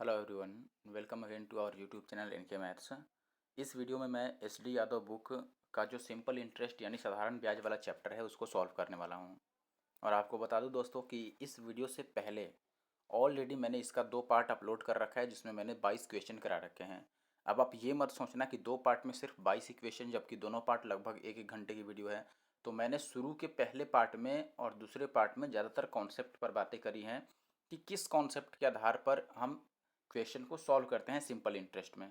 Hello everyone, welcome again to our YouTube channel NK maths. इस video में मैं S D Yadav book का जो सिंपल इंटरेस्ट यानी साधारण ब्याज वाला चैप्टर है उसको सॉल्व करने वाला हूं। और आपको बता दूं दोस्तों कि इस वीडियो से पहले ऑलरेडी मैंने इसका 2 पार्ट अपलोड कर रखा है जिसमें मैंने 22 क्वेश्चन करा रखे हैं। अब आप ये मत सोचना कि 2 पार्ट में सिर्फ 22 ही क्वेश्चन, जबकि दोनों पार्ट लगभग एक एक घंटे की वीडियो है। तो मैंने शुरू के पहले पार्ट में और दूसरे पार्ट में ज़्यादातर कॉन्सेप्ट पर बातें करी हैं कि किस कॉन्सेप्ट के आधार पर हम क्वेश्चन को सॉल्व करते हैं सिंपल इंटरेस्ट में।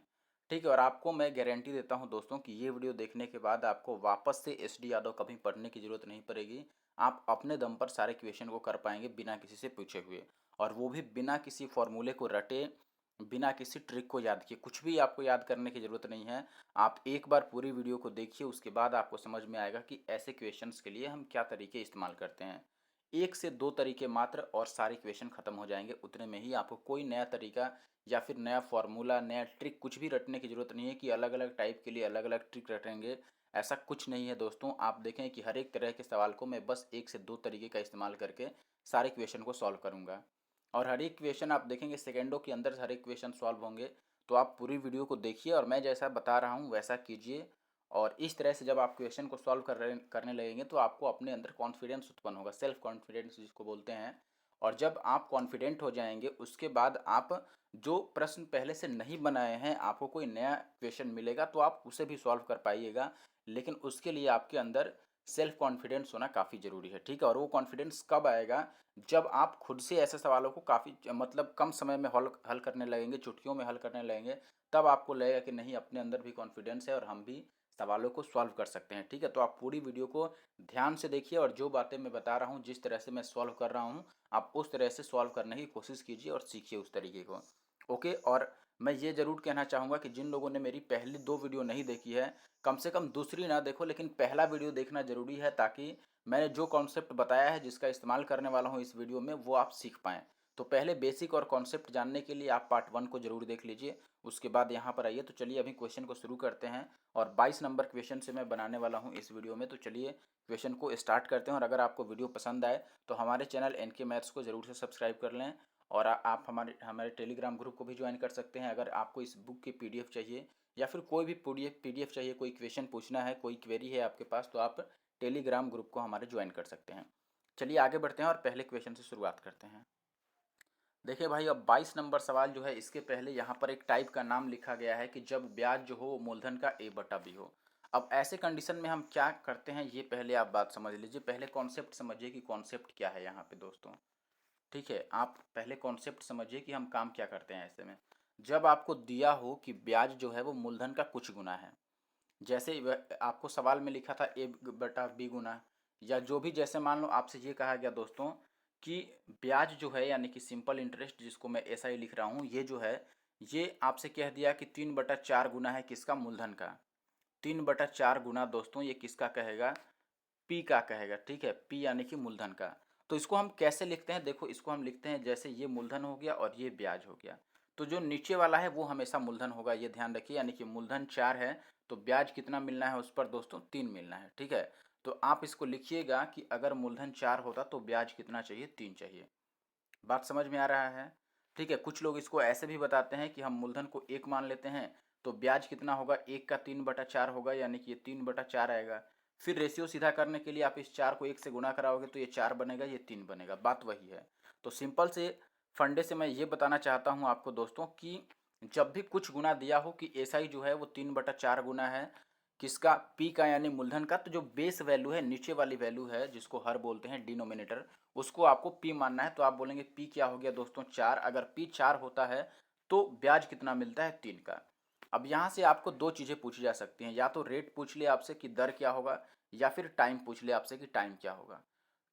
ठीक है, और आपको मैं गारंटी देता हूं दोस्तों कि ये वीडियो देखने के बाद आपको वापस से एस डी यादव कभी पढ़ने की ज़रूरत नहीं पड़ेगी। आप अपने दम पर सारे क्वेश्चन को कर पाएंगे बिना किसी से पूछे हुए, और वो भी बिना किसी फॉर्मूले को रटे, बिना किसी ट्रिक को याद किए। कुछ भी आपको याद करने की ज़रूरत नहीं है। आप एक बार पूरी वीडियो को देखिए, उसके बाद आपको समझ में आएगा कि ऐसे क्वेश्चंस के लिए हम क्या तरीके इस्तेमाल करते हैं। 1 से 2 तरीके मात्र और सारे क्वेश्चन खत्म हो जाएंगे। उतने में ही आपको कोई नया तरीका या फिर नया फार्मूला, नया ट्रिक कुछ भी रटने की ज़रूरत नहीं है कि अलग अलग टाइप के लिए अलग अलग ट्रिक रटेंगे। ऐसा कुछ नहीं है दोस्तों। आप देखें कि हर एक तरह के सवाल को मैं बस 1 से 2 तरीके का इस्तेमाल करके सारे क्वेश्चन को सॉल्व करूँगा। और हर एक क्वेश्चन आप देखेंगे सेकेंडों के अंदर हर एक क्वेश्चन सॉल्व होंगे। तो आप पूरी वीडियो को देखिए और मैं जैसा बता रहा हूँ वैसा कीजिए। और इस तरह से जब आप क्वेश्चन को सॉल्व करने लगेंगे तो आपको अपने अंदर कॉन्फिडेंस उत्पन्न होगा, सेल्फ कॉन्फिडेंस जिसको बोलते हैं। और जब आप कॉन्फिडेंट हो जाएंगे उसके बाद आप जो प्रश्न पहले से नहीं बनाए हैं, आपको कोई नया क्वेश्चन मिलेगा तो आप उसे भी सॉल्व कर पाइएगा। लेकिन उसके लिए आपके अंदर सेल्फ कॉन्फिडेंस होना काफ़ी ज़रूरी है। ठीक है, और वो कॉन्फिडेंस कब आएगा? जब आप खुद से ऐसे सवालों को काफ़ी मतलब कम समय में हल हल करने लगेंगे, चुटकियों में हल करने लगेंगे। तब आपको लगेगा कि नहीं, अपने अंदर भी कॉन्फिडेंस है और हम भी सवालों को सॉल्व कर सकते हैं। ठीक है, तो आप पूरी वीडियो को ध्यान से देखिए और जो बातें मैं बता रहा हूँ, जिस तरह से मैं सॉल्व कर रहा हूँ, आप उस तरह से सॉल्व करने की कोशिश कीजिए और सीखिए उस तरीके को। ओके, और मैं ये ज़रूर कहना चाहूँगा कि जिन लोगों ने मेरी पहली 2 वीडियो नहीं देखी है, कम से कम दूसरी ना देखो लेकिन पहला वीडियो देखना ज़रूरी है, ताकि मैंने जो कॉन्सेप्ट बताया है, जिसका इस्तेमाल करने वाला हूँ इस वीडियो में, वो आप सीख पाएँ। तो पहले बेसिक और कॉन्सेप्ट जानने के लिए आप पार्ट 1 को ज़रूर देख लीजिए, उसके बाद यहाँ पर आइए। तो चलिए अभी क्वेश्चन को शुरू करते हैं और 22 नंबर क्वेश्चन से मैं बनाने वाला हूँ इस वीडियो में। तो चलिए क्वेश्चन को स्टार्ट करते हैं। और अगर आपको वीडियो पसंद आए तो हमारे चैनल एनके मैथ्स को ज़रूर से सब्सक्राइब कर लें। और आप हमारे हमारे टेलीग्राम ग्रुप को भी ज्वाइन कर सकते हैं। अगर आपको इस बुक की पीडीएफ चाहिए या फिर कोई भी पीडीएफ चाहिए, कोई क्वेश्चन पूछना है, कोई क्वेरी है आपके पास, तो आप टेलीग्राम ग्रुप को हमारे ज्वाइन कर सकते हैं। चलिए आगे बढ़ते हैं और पहले क्वेश्चन से शुरुआत करते हैं। देखिए भाई, अब 22 नंबर सवाल जो है, इसके पहले यहाँ पर एक टाइप का नाम लिखा गया है कि जब ब्याज जो हो वो मूलधन का ए बटा बी हो। अब ऐसे कंडीशन में हम क्या करते हैं, ये पहले आप बात समझ लीजिए। पहले कॉन्सेप्ट समझिए कि कॉन्सेप्ट क्या है यहाँ पे दोस्तों। ठीक है, आप पहले कॉन्सेप्ट समझिए कि हम काम क्या करते हैं ऐसे में। जब आपको दिया हो कि ब्याज जो है वो मूलधन का कुछ गुना है, जैसे आपको सवाल में लिखा था ए बटा बी गुना, या जो भी, जैसे मान लो आपसे ये कहा गया दोस्तों कि ब्याज जो है यानी कि सिंपल इंटरेस्ट, जिसको मैं ऐसा ही लिख रहा हूँ, ये जो है, ये आपसे कह दिया कि 3/4 गुना है किसका? मूलधन का। 3/4 गुना दोस्तों ये किसका कहेगा? पी का कहेगा। ठीक है, पी यानी कि मूलधन का। तो इसको हम कैसे लिखते हैं? देखो, इसको हम लिखते हैं जैसे ये मूलधन हो गया और ये ब्याज हो गया। तो जो नीचे वाला है वो हमेशा मूलधन होगा, ये ध्यान रखिए। यानी कि मूलधन 4 है तो ब्याज कितना मिलना है उस पर दोस्तों? 3 मिलना है। ठीक है, तो आप इसको लिखिएगा कि अगर मूलधन 4 होता तो ब्याज कितना चाहिए? 3 चाहिए। बात समझ में आ रहा है? ठीक है, कुछ लोग इसको ऐसे भी बताते हैं कि हम मूलधन को 1 मान लेते हैं तो ब्याज कितना होगा? 1 का 3/4 होगा, यानी कि ये 3/4 आएगा। फिर रेशियो सीधा करने के लिए आप इस 4 को 1 से गुणा कराओगे तो ये 4 बनेगा, ये 3 बनेगा। बात वही है। तो सिंपल से फंडे से मैं ये बताना चाहता हूँ आपको दोस्तों कि जब भी कुछ गुना दिया हो कि ऐसा ही जो है वो 3/4 गुना है किसका? पी का, यानी मूलधन का। तो जो बेस वैल्यू है, नीचे वाली वैल्यू है जिसको हर बोलते हैं, डिनोमिनेटर, उसको आपको पी मानना है। तो आप बोलेंगे पी क्या हो गया दोस्तों? 4। अगर पी 4 होता है तो ब्याज कितना मिलता है? 3 का। अब यहाँ से आपको 2 चीज़ें पूछी जा सकती हैं, या तो रेट पूछ ले आपसे कि दर क्या होगा, या फिर टाइम पूछ ले आपसे कि टाइम क्या होगा।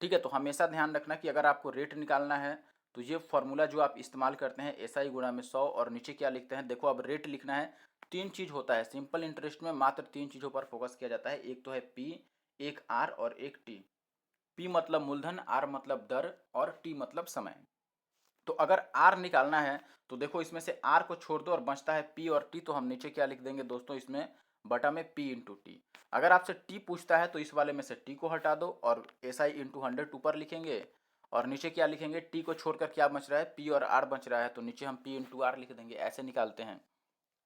ठीक है, तो हमेशा ध्यान रखना कि अगर आपको रेट निकालना है तो ये फॉर्मूला जो आप इस्तेमाल करते हैं, एसआई गुणा में 100, और नीचे क्या लिखते हैं? देखो, अब रेट लिखना है। 3 चीज़ होता है सिंपल इंटरेस्ट में, मात्र 3 चीज़ों पर फोकस किया जाता है। एक तो है पी, एक आर और एक टी। पी मतलब मूलधन, आर मतलब दर और टी मतलब समय। तो अगर आर निकालना है तो देखो, इसमें से आर को छोड़ दो और बचता है पी और टी। तो हम नीचे क्या लिख देंगे दोस्तों? इसमें बटा में पी इंटू टी। अगर आपसे टी पूछता है तो इस वाले में से टी को हटा दो और एस आई इंटू 100 ऊपर लिखेंगे, और नीचे क्या लिखेंगे, टी को छोड़कर क्या बच रहा है, पी और आर बच रहा है, तो नीचे हम पी इंटू आर लिख देंगे, ऐसे निकालते हैं।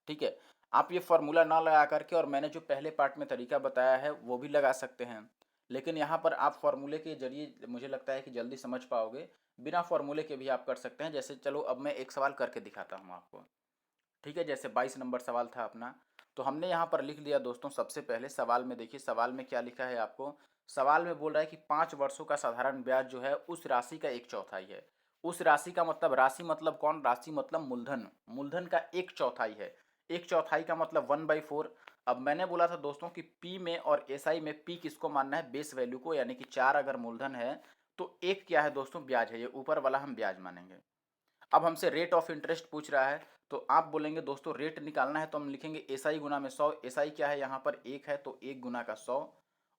ठीक है, आप ये फार्मूला ना लगा करके और मैंने जो पहले पार्ट में तरीका बताया है वो भी लगा सकते हैं, लेकिन यहाँ पर आप फार्मूले के जरिए मुझे लगता है कि जल्दी समझ पाओगे, बिना फार्मूले के भी आप कर सकते हैं। जैसे चलो अब मैं एक सवाल करके दिखाता हूँ आपको। ठीक है, जैसे 22 नंबर सवाल था अपना, तो हमने यहाँ पर लिख लिया दोस्तों। सबसे पहले सवाल में देखिए, सवाल में क्या लिखा है आपको। सवाल में बोल रहा है कि 5 वर्षों का साधारण ब्याज जो है उस राशि का 1/4 है। उस राशि का मतलब, राशि मतलब कौन, राशि मतलब मूलधन, मूलधन का 1/4 है। 1/4 का मतलब 1/4। अब मैंने बोला था दोस्तों कि पी में और एसआई में पी किसको मानना है, बेस वैल्यू को, यानी कि 4 अगर मूलधन है तो एक क्या है दोस्तों, ब्याज है। ये ऊपर वाला हम ब्याज मानेंगे। अब हमसे रेट ऑफ इंटरेस्ट पूछ रहा है, तो आप बोलेंगे दोस्तों रेट निकालना है तो हम लिखेंगे एसआई गुना में 100। एसआई क्या है, यहाँ पर 1 है तो 1 गुना का 100।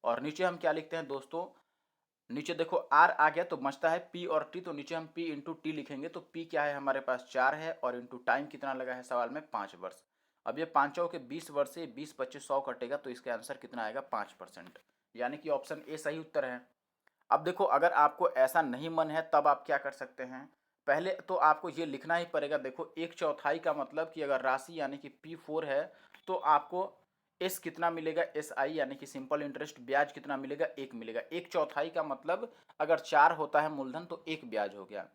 और नीचे हम क्या लिखते हैं दोस्तों, नीचे देखो आर आ गया तो बचता है पी और टी, तो नीचे हम पी इंटू टी लिखेंगे। तो पी क्या है हमारे पास 4 है, और इंटू टाइम कितना लगा है सवाल में, 5 वर्ष। अब ये पाँचों के 20 वर्ष से 20 25 100 कटेगा, तो इसका आंसर कितना आएगा, 5%, यानी कि ऑप्शन ए सही उत्तर है। अब देखो अगर आपको ऐसा नहीं मन है तब आप क्या कर सकते हैं, पहले तो आपको ये लिखना ही पड़ेगा। देखो 1/4 का मतलब कि अगर राशि यानी कि P4 है तो आपको एस कितना मिलेगा, एस आई यानी कि सिंपल इंटरेस्ट, ब्याज कितना मिलेगा, 1 मिलेगा। 1/4 का मतलब अगर 4 होता है मूलधन तो 1 ब्याज हो गया।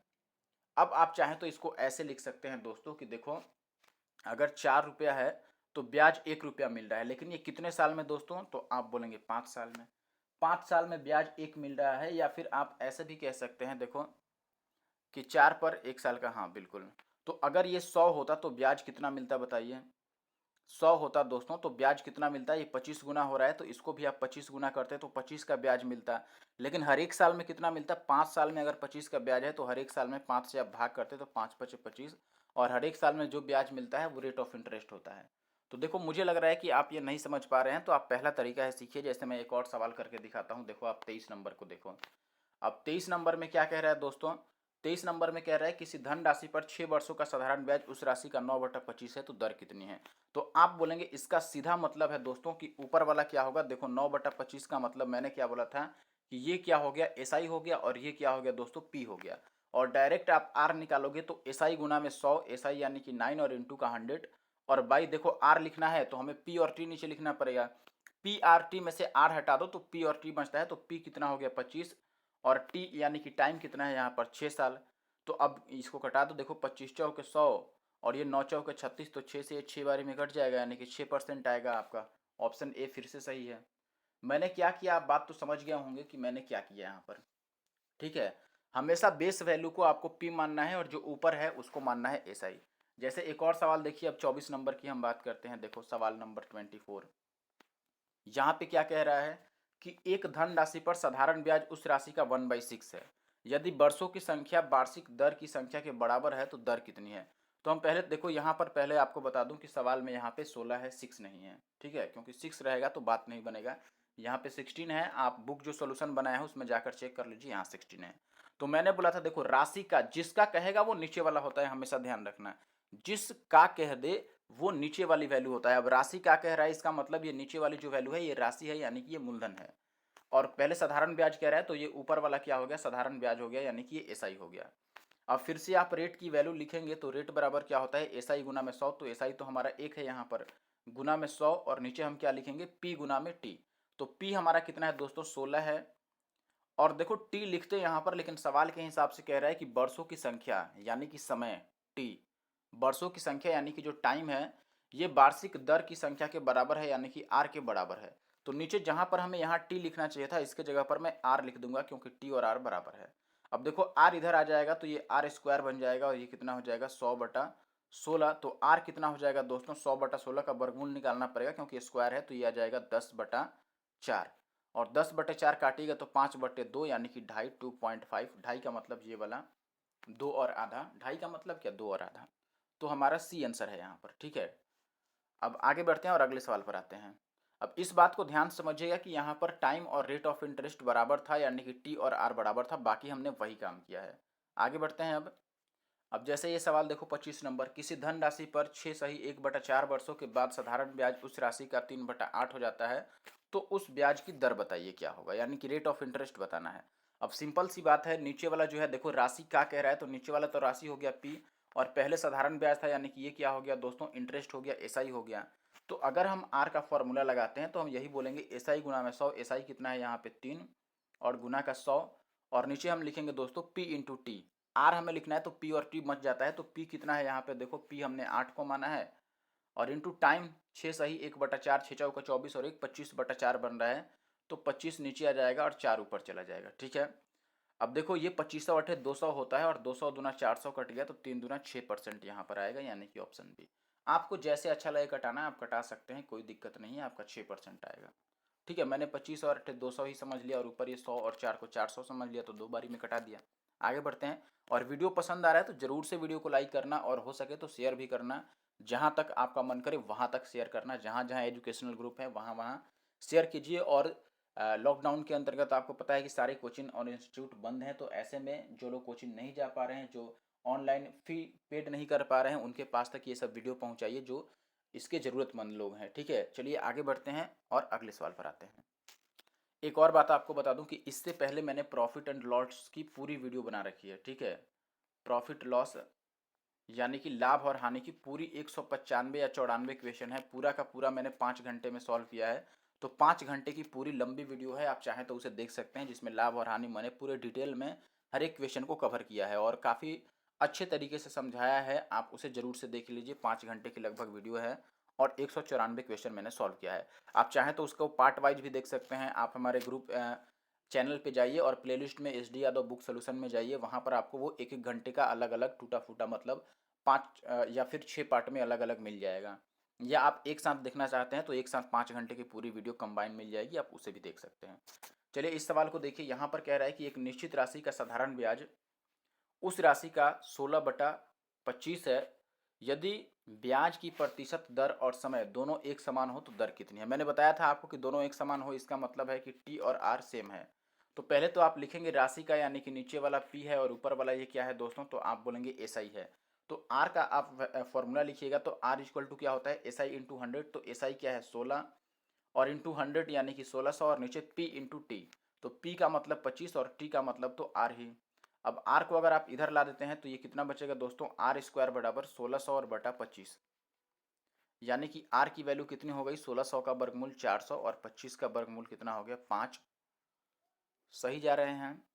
अब आप चाहें तो इसको ऐसे लिख सकते हैं दोस्तों कि देखो अगर 4 रुपया है तो ब्याज 1 रुपया मिल रहा है, लेकिन ये कितने साल में दोस्तों, तो आप बोलेंगे 5 साल में। 5 साल में ब्याज 1 मिल रहा है, या फिर आप ऐसे भी कह सकते हैं देखो कि 4 पर 1 साल का, हाँ बिल्कुल। तो अगर ये 100 होता तो ब्याज कितना मिलता बताइए, 100 होता दोस्तों तो ब्याज कितना मिलता है, ये 25 गुना हो रहा है तो इसको भी आप 25 गुना करते तो 25 का ब्याज मिलता। लेकिन हर एक साल में कितना मिलता, 5 साल में अगर 25 का ब्याज है तो हर एक साल में 5 से आप भाग करते तो 5×5 = 25, और हर एक साल में जो ब्याज मिलता है वो रेट ऑफ इंटरेस्ट होता है। तो देखो मुझे लग रहा है कि आप ये नहीं समझ पा रहे हैं, तो आप पहला तरीका है सीखिए। जैसे मैं एक और सवाल करके दिखाता हूँ, देखो आप 23 नंबर को देखो। अब 23 नंबर में क्या कह रहा है दोस्तों, 23 नंबर में कह रहा है किसी धन राशि पर 6 वर्षों का साधारण ब्याज उस राशि का 9/25 है तो दर कितनी है। तो आप बोलेंगे इसका सीधा मतलब है दोस्तों कि ऊपर वाला क्या होगा, देखो 9/25 का मतलब मैंने क्या बोला था कि ये क्या हो गया, एसआई हो गया, और ये क्या हो गया दोस्तों, पी हो गया। और डायरेक्ट आप आर निकालोगे तो एसआई गुना में 100, एसआई यानी कि 9 और इंटू का 100, और बाई देखो आर लिखना है तो हमें पी और टी नीचे लिखना पड़ेगा। पी आर टी में से आर हटा दो तो पी और टी बचता है, तो पी कितना हो गया 25, और टी यानी कि टाइम कितना है यहाँ पर 6 साल। तो अब इसको कटा दो, देखो 25×4 = 100, और ये 9×4 = 36, तो 6 से ये 6 बारी में कट जाएगा, यानी कि 6% आएगा आपका। ऑप्शन ए फिर से सही है। मैंने क्या किया, आप बात तो समझ गए होंगे कि मैंने क्या किया यहाँ पर। ठीक है, हमेशा बेस वैल्यू को आपको पी मानना है और जो ऊपर है उसको मानना है एस आई। जैसे एक और सवाल देखिए, अब 24 नंबर की हम बात करते हैं। देखो सवाल नंबर 24, यहाँ पे क्या कह रहा है कि एक धन राशि पर साधारण ब्याज उस राशि का 1/6 है। यदि वर्षों की संख्या वार्षिक दर की संख्या के बराबर है तो दर कितनी है। तो हम पहले देखो यहाँ पर, पहले आपको बता दूं कि सवाल में यहाँ पे 16 है, 6 नहीं है। ठीक है, क्योंकि 6 रहेगा तो बात नहीं बनेगा। यहाँ पे 16 है, आप बुक जो सोल्यूशन बनाया है उसमें जाकर चेक कर लीजिए, यहाँ 16 है। तो मैंने बोला था देखो राशि का जिसका कहेगा वो नीचे वाला होता है, हमेशा ध्यान रखना। जिसका कह दे वो नीचे वाली वैल्यू होता है। अब राशि का कह रहा है, इसका मतलब ये नीचे वाली जो वैल्यू है ये राशि है, यानी कि ये मूलधन है। और पहले साधारण ब्याज कह रहा है तो ये ऊपर वाला क्या हो गया, साधारण ब्याज हो गया, यानी कि ये एसआई हो गया। अब फिर से आप रेट की वैल्यू लिखेंगे तो रेट बराबर क्या होता है, एसआई गुना में 100, तो एसआई तो हमारा 1 है यहाँ पर, गुना में 100, और नीचे हम क्या लिखेंगे, पी गुना में टी। तो पी हमारा कितना है दोस्तों, 16 है। और देखो टी लिखते हैं यहाँ पर, लेकिन सवाल के हिसाब से कह रहा है कि वर्षों की संख्या यानी कि समय, टी वर्षों की संख्या यानी कि जो टाइम है ये वार्षिक दर की संख्या के बराबर है, यानी कि आर के बराबर है। तो नीचे जहां पर हमें यहाँ टी लिखना चाहिए था इसके जगह पर मैं आर लिख दूंगा, क्योंकि टी और आर बराबर है। अब देखो आर इधर आ जाएगा तो ये आर स्क्वायर बन जाएगा, और ये कितना हो जाएगा 100/16। तो आर कितना हो जाएगा दोस्तों, 100/16 का वर्गमूल निकालना पड़ेगा क्योंकि स्क्वायर है, तो ये आ जाएगा 10/4। और 10/4 काटिएगा तो 5/2, यानी कि ढाई, 2.5। ढाई का मतलब ये वाला, 2 और आधा, ढाई का मतलब क्या, 2 और आधा। तो हमारा सी आंसर है यहाँ पर। ठीक है, अब आगे बढ़ते हैं और अगले सवाल पर आते हैं। अब इस बात को ध्यान से समझिएगा कि यहाँ पर टाइम और रेट ऑफ इंटरेस्ट बराबर था, यानी कि टी और आर बराबर था, बाकी हमने वही काम किया है। आगे बढ़ते हैं अब जैसे ये सवाल देखो 25 नंबर, किसी धन राशि पर 6 सही 1/4 वर्षों के बाद साधारण ब्याज उस राशि का 3/8 हो जाता है, तो उस ब्याज की दर बताइए क्या होगा, यानी कि रेट ऑफ इंटरेस्ट बताना है। अब सिंपल सी बात है, नीचे वाला जो है देखो राशि क्या कह रहा है, तो नीचे वाला तो राशि हो गया पी, और पहले साधारण ब्याज था यानी कि ये क्या हो गया दोस्तों, इंटरेस्ट हो गया, एसआई हो गया। तो अगर हम आर का फॉर्मूला लगाते हैं तो हम यही बोलेंगे एसआई गुना में 100, एसआई कितना है यहाँ पे 3, और गुना का 100, और नीचे हम लिखेंगे दोस्तों पी इंटू टी। आर हमें लिखना है तो पी और टी मच जाता है, तो पी कितना है यहाँ पे देखो, पी हमने 8 को माना है, और इंटू टाइम 6 सही 1/4, 6 चौका 24 और 1 25/4 बन रहा है, तो 25 नीचे आ जाएगा और 4 ऊपर चला जाएगा। ठीक है, अब देखो ये 2500 अठे 200 होता है, और 200 दूना 400 कट गया, तो 3 दूना 6% यहाँ पर आएगा, यानी कि ऑप्शन बी। आपको जैसे अच्छा लगे कटाना आप कटा सकते हैं, कोई दिक्कत नहीं है, आपका 6% आएगा। ठीक है, मैंने 25 और 200 ही समझ लिया, और ऊपर ये 100 और 4 को 400 समझ लिया, तो 2 बारी में कटा दिया। आगे बढ़ते हैं, और वीडियो पसंद आ रहा है तो जरूर से वीडियो को लाइक करना, और हो सके तो शेयर भी करना, जहाँ तक आपका मन करे वहाँ तक शेयर करना, जहाँ जहाँ एजुकेशनल ग्रुप है वहाँ वहाँ शेयर कीजिए। और लॉकडाउन के अंतर्गत आपको पता है कि सारे कोचिंग और इंस्टीट्यूट बंद हैं, तो ऐसे में जो लोग कोचिंग नहीं जा पा रहे हैं, जो ऑनलाइन फी पेड नहीं कर पा रहे हैं, उनके पास तक ये सब वीडियो पहुँचाइए जो इसके ज़रूरतमंद लोग हैं। ठीक है, चलिए आगे बढ़ते हैं और अगले सवाल पर आते हैं। एक और बात आपको बता दूं कि इससे पहले मैंने प्रॉफिट एंड लॉस की पूरी वीडियो बना रखी है। ठीक है, प्रॉफिट लॉस यानी कि लाभ और हानि की पूरी 195 या 94 क्वेश्चन है, पूरा का पूरा मैंने 5 घंटे में सॉल्व किया है। तो 5 घंटे की पूरी लंबी वीडियो है, आप चाहें तो उसे देख सकते हैं, जिसमें लाभ और हानि मैंने पूरे डिटेल में हर एक क्वेश्चन को कवर किया है, और काफ़ी अच्छे तरीके से समझाया है। आप उसे ज़रूर से देख लीजिए, 5 घंटे की लगभग वीडियो है, और 194 क्वेश्चन मैंने सॉल्व किया है। आप चाहें तो उसको पार्ट वाइज भी देख सकते हैं। आप हमारे ग्रुप चैनल पे जाइए और प्लेलिस्ट में S D Yadav book solution में जाइए, वहाँ पर आपको वो एक एक घंटे का अलग अलग टूटा फूटा मतलब 5 या फिर 6 पार्ट में अलग अलग मिल जाएगा। या आप एक साथ देखना चाहते हैं तो एक साथ 5 घंटे की पूरी वीडियो कंबाइन मिल जाएगी, आप उसे भी देख सकते हैं। चलिए इस सवाल को देखिए, यहाँ पर कह रहा है कि एक निश्चित राशि का साधारण ब्याज उस राशि का 16/25 है, यदि ब्याज की प्रतिशत दर और समय दोनों एक समान हो तो दर कितनी है। मैंने बताया था आपको कि दोनों एक समान हो, इसका मतलब है कि टी और आर सेम है। तो पहले तो आप लिखेंगे राशि का, यानी कि नीचे वाला पी है और ऊपर वाला ये क्या है दोस्तों, तो आप बोलेंगे एस आई है। तो आर का आप फॉर्मूला लिखिएगा, तो आर इक्वल टू क्या होता है, एस आई इंटू 100, तो एस आई क्या है 16, और इंटू 100 यानी कि 1600, और नीचे पी इंटू टी, तो पी का मतलब 25 और टी का मतलब तो आर ही। अब आर को अगर आप इधर ला देते हैं तो ये कितना बचेगा दोस्तों, आर स्क्वायर बराबर 1600 और बटा 25, यानी कि आर की वैल्यू कितनी हो गई, 1600 का वर्गमूल 400, और 25 का वर्गमूल कितना हो गया 5। सही जा रहे हैं,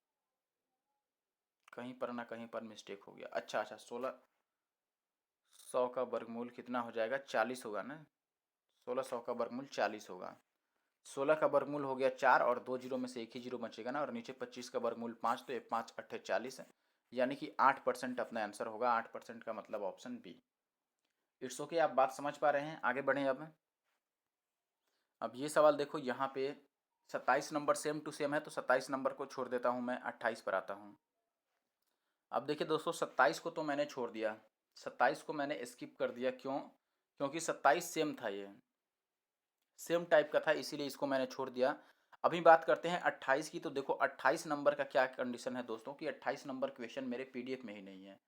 कहीं पर ना कहीं पर मिस्टेक हो गया। अच्छा अच्छा, 1600 का वर्गमूल कितना हो जाएगा, 40 होगा ना, 1600 का वर्गमूल 40 होगा। 16 का वर्गमूल हो गया 4, और 2 जीरो में से एक ही जीरो बचेगा ना, और नीचे 25 का वर्गमूल 5, तो ये 5 अट्ठे 40 है, यानी कि 8% अपना आंसर होगा। 8% का मतलब ऑप्शन बी। इट्स ओके, आप बात समझ पा रहे हैं। आगे बढ़ें अब ये सवाल देखो, यहाँ पे 27 नंबर सेम टू सेम है, तो 27 नंबर को छोड़ देता हूँ मैं, 28 पर आता हूँ। अब देखिए दोस्तों, 27 को तो मैंने छोड़ दिया, 27 को मैंने स्किप कर दिया, क्यों, क्योंकि 27 सेम था, ये सेम टाइप का था, इसीलिए इसको मैंने छोड़ दिया। अभी बात करते हैं 28 की। तो देखो 28 नंबर का क्या कंडीशन है दोस्तों, कि 28 नंबर क्वेश्चन मेरे पीडीएफ में ही नहीं है।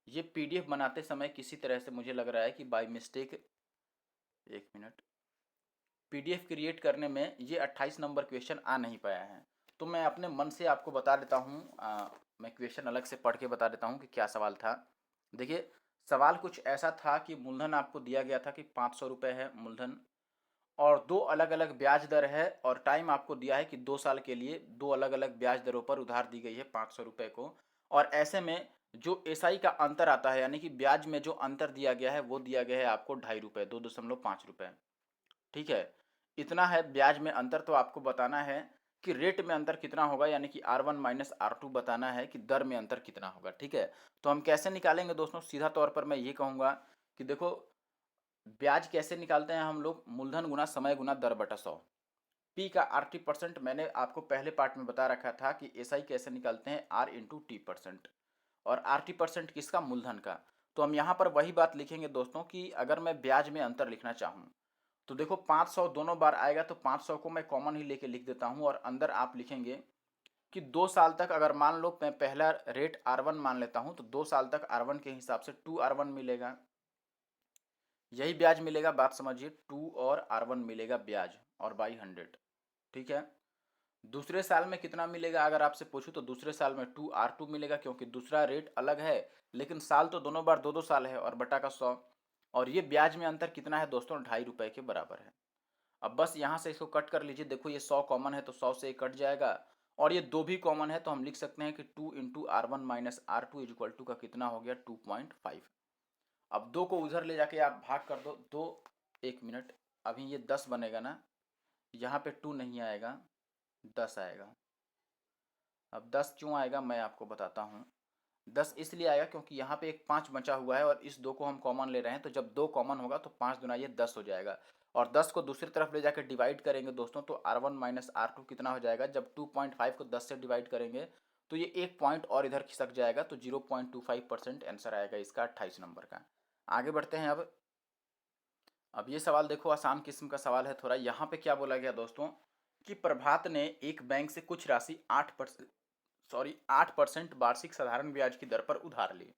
ये पीडीएफ बनाते समय किसी तरह से मुझे लग रहा है कि बाय मिस्टेक, एक मिनट, पीडीएफ क्रिएट करने में ये 28 नंबर क्वेश्चन आ नहीं पाया है। तो मैं अपने मन से आपको बता देता हूँ, मैं क्वेश्चन अलग से पढ़ के बता देता हूँ कि क्या सवाल था। देखिए सवाल कुछ ऐसा था कि मूलधन आपको दिया गया था कि 500 रुपये है मूलधन, और दो अलग अलग ब्याज दर है, और टाइम आपको दिया है कि 2 साल के लिए दो अलग अलग ब्याज दरों पर उधार दी गई है 500 रुपये को। और ऐसे में जो एसआई का अंतर आता है, यानी कि ब्याज में जो अंतर दिया गया है वो दिया गया है आपको 2.5 रुपये, 2.5 रुपये। ठीक है, इतना है ब्याज में अंतर। तो आपको बताना है कि रेट में अंतर कितना होगा, यानी कि R1 माइनस R2 बताना है कि दर में अंतर कितना होगा। ठीक है, तो हम कैसे निकालेंगे दोस्तों, सीधा तौर पर मैं ये कहूँगा कि देखो ब्याज कैसे निकालते हैं हम लोग, मूलधन गुना समय गुना दर बटा 100। पी का 80% मैंने आपको पहले पार्ट में बता रखा था कि एसआई कैसे निकालते हैं, आर इंटू टी परसेंट, और आर टी परसेंट किसका, मूलधन का। तो हम यहाँ पर वही बात लिखेंगे दोस्तों कि अगर मैं ब्याज में अंतर लिखना चाहूँ तो देखो 500 दोनों बार आएगा, तो 500 को मैं कॉमन ही लेके लिख देता हूँ, और अंदर आप लिखेंगे कि 2 साल तक, अगर मान लो मैं पहला रेट R1 मान लेता हूँ, तो 2 साल तक R1 के हिसाब से 2R1 मिलेगा, यही ब्याज मिलेगा। बात समझिए, 2 और R1 मिलेगा ब्याज, और बाई 100। ठीक है, दूसरे साल में कितना मिलेगा अगर आपसे पूछूं तो दूसरे साल में 2R2 मिलेगा, क्योंकि दूसरा रेट अलग है, लेकिन साल तो दोनों बार 2-2 साल है, और बटा का 100। और ये ब्याज में अंतर कितना है दोस्तों, 2.5 रुपए के बराबर है। अब बस यहाँ से इसको कट कर लीजिए, देखो ये 100 कॉमन है तो 100 से ये कट जाएगा, और ये 2 भी कॉमन है तो हम लिख सकते हैं कि 2 × R1 - R2 का कितना हो गया, 2.5। अब 2 को उधर ले जाके आप भाग कर दो, 2, 1 मिनट, अभी ये 10 बनेगा ना, यहाँ पे 2 नहीं आएगा, 10 आएगा। अब 10 क्यों आएगा मैं आपको बताता हूँ। 10 इसलिए आएगा क्योंकि यहाँ पे एक 5 बचा हुआ है, और इस 2 को हम कॉमन ले रहे हैं, तो जब 2 कॉमन होगा तो 5 दूना ये 10 हो जाएगा। और 10 को दूसरी तरफ ले जाकर डिवाइड करेंगे दोस्तों, तो R1 - R2 कितना हो जाएगा, जब 2.5 को 10 से डिवाइड करेंगे तो ये 1 पॉइंट और इधर खिसक जाएगा, तो 0.25% आंसर आएगा इसका 28 नंबर का। आगे बढ़ते हैं अब ये सवाल देखो, आसान किस्म का सवाल है थोड़ा। यहाँ पे क्या बोला गया दोस्तों कि प्रभात ने एक बैंक से कुछ राशि 8% वार्षिक साधारण ब्याज की दर पर उधार ली,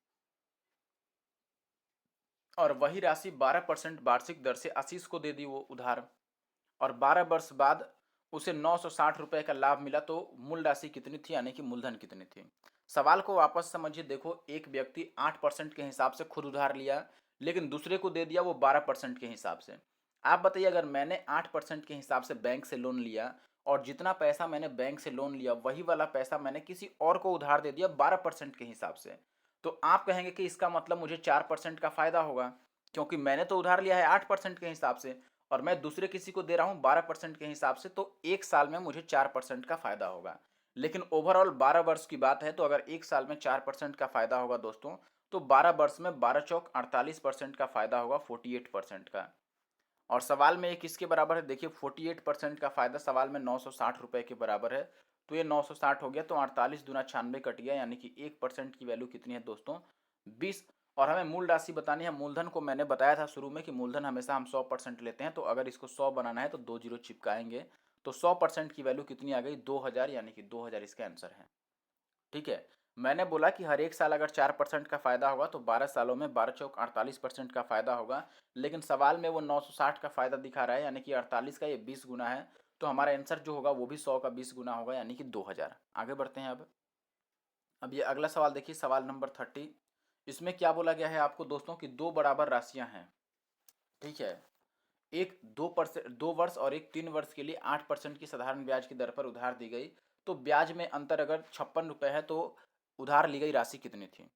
और वही राशि 12% वार्षिक दर से आशीष को दे दी वो उधार, और 12 वर्ष बाद उसे 960 रुपये का लाभ मिला, तो मूल राशि कितनी थी, यानी कि मूलधन कितनी थी। सवाल को वापस समझिए, देखो एक व्यक्ति 8% के हिसाब से खुद उधार लिया, लेकिन दूसरे को दे दिया वो 12% के हिसाब से। आप बताइए, अगर मैंने 8% के हिसाब से बैंक से लोन लिया, और जितना पैसा मैंने बैंक से लोन लिया वही वाला पैसा मैंने किसी और को उधार दे दिया 12% के हिसाब से, तो आप कहेंगे कि इसका मतलब मुझे 4% का फायदा होगा, क्योंकि मैंने तो उधार लिया है 8% के हिसाब से, और मैं दूसरे किसी को दे रहा हूँ 12% के हिसाब से, तो एक साल में मुझे 4% का फायदा होगा। लेकिन ओवरऑल 12 वर्ष की बात है, तो अगर एक साल में 4% का फायदा होगा दोस्तों, तो 12 वर्ष में 12 चौक 48% का फायदा होगा, 48% का। और सवाल में ये किसके बराबर है, देखिए 48% का फायदा सवाल में 960 रुपये के बराबर है, तो ये 960 हो गया, तो 48 दूना 96 कट गया, यानी कि 1% की वैल्यू कितनी है दोस्तों, 20। और हमें मूल राशि बतानी है। मूलधन को मैंने बताया था शुरू में कि मूलधन हमेशा हम 100% लेते हैं, तो अगर इसको 100 बनाना है तो 2 जीरो चिपकाएंगे, तो 100% की वैल्यू कितनी आ गई, 2000, यानी कि 2000 इसका आंसर है। ठीक है, मैंने बोला कि हर एक साल अगर 4% का फायदा होगा तो 12 सालों में 12 चौक 48% का फायदा होगा, लेकिन सवाल में वो 960 का फायदा दिखा रहा है, यानी कि 48 का ये 20 गुना है, तो हमारा आंसर जो होगा वो भी 100 का 20 गुना होगा, यानी कि 2000। आगे बढ़ते हैं अब ये अगला सवाल देखिए, सवाल नंबर 30। इसमें क्या बोला गया है आपको दोस्तों कि दो बराबर राशियां हैं, ठीक है, एक 2 वर्ष और एक 3 वर्ष के लिए 8% की साधारण ब्याज की दर पर उधार दी गई, तो ब्याज में अंतर अगर 56 रुपये है तो उधार ली गई राशि कितनी थी।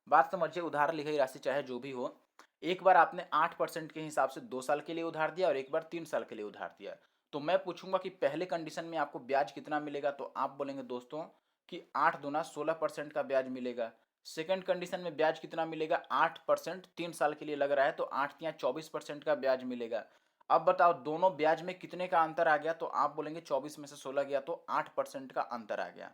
बात समझिए, उधार ली गई राशि चाहे जो भी हो, एक बार आपने 8% के हिसाब से 2 साल के लिए उधार दिया और एक बार 3 साल के लिए उधार दिया, तो मैं पूछूंगा कि पहले कंडीशन में आपको ब्याज कितना मिलेगा, तो आप बोलेंगे दोस्तों कि 8 दूना 16% का ब्याज मिलेगा। सेकंड कंडीशन में ब्याज कितना मिलेगा, 8% 3 साल के लिए लग रहा है, तो 8 × 24% का ब्याज मिलेगा। अब बताओ दोनों ब्याज में कितने का अंतर आ गया, तो आप बोलेंगे 24 में से 16 गया तो 8% का अंतर आ गया।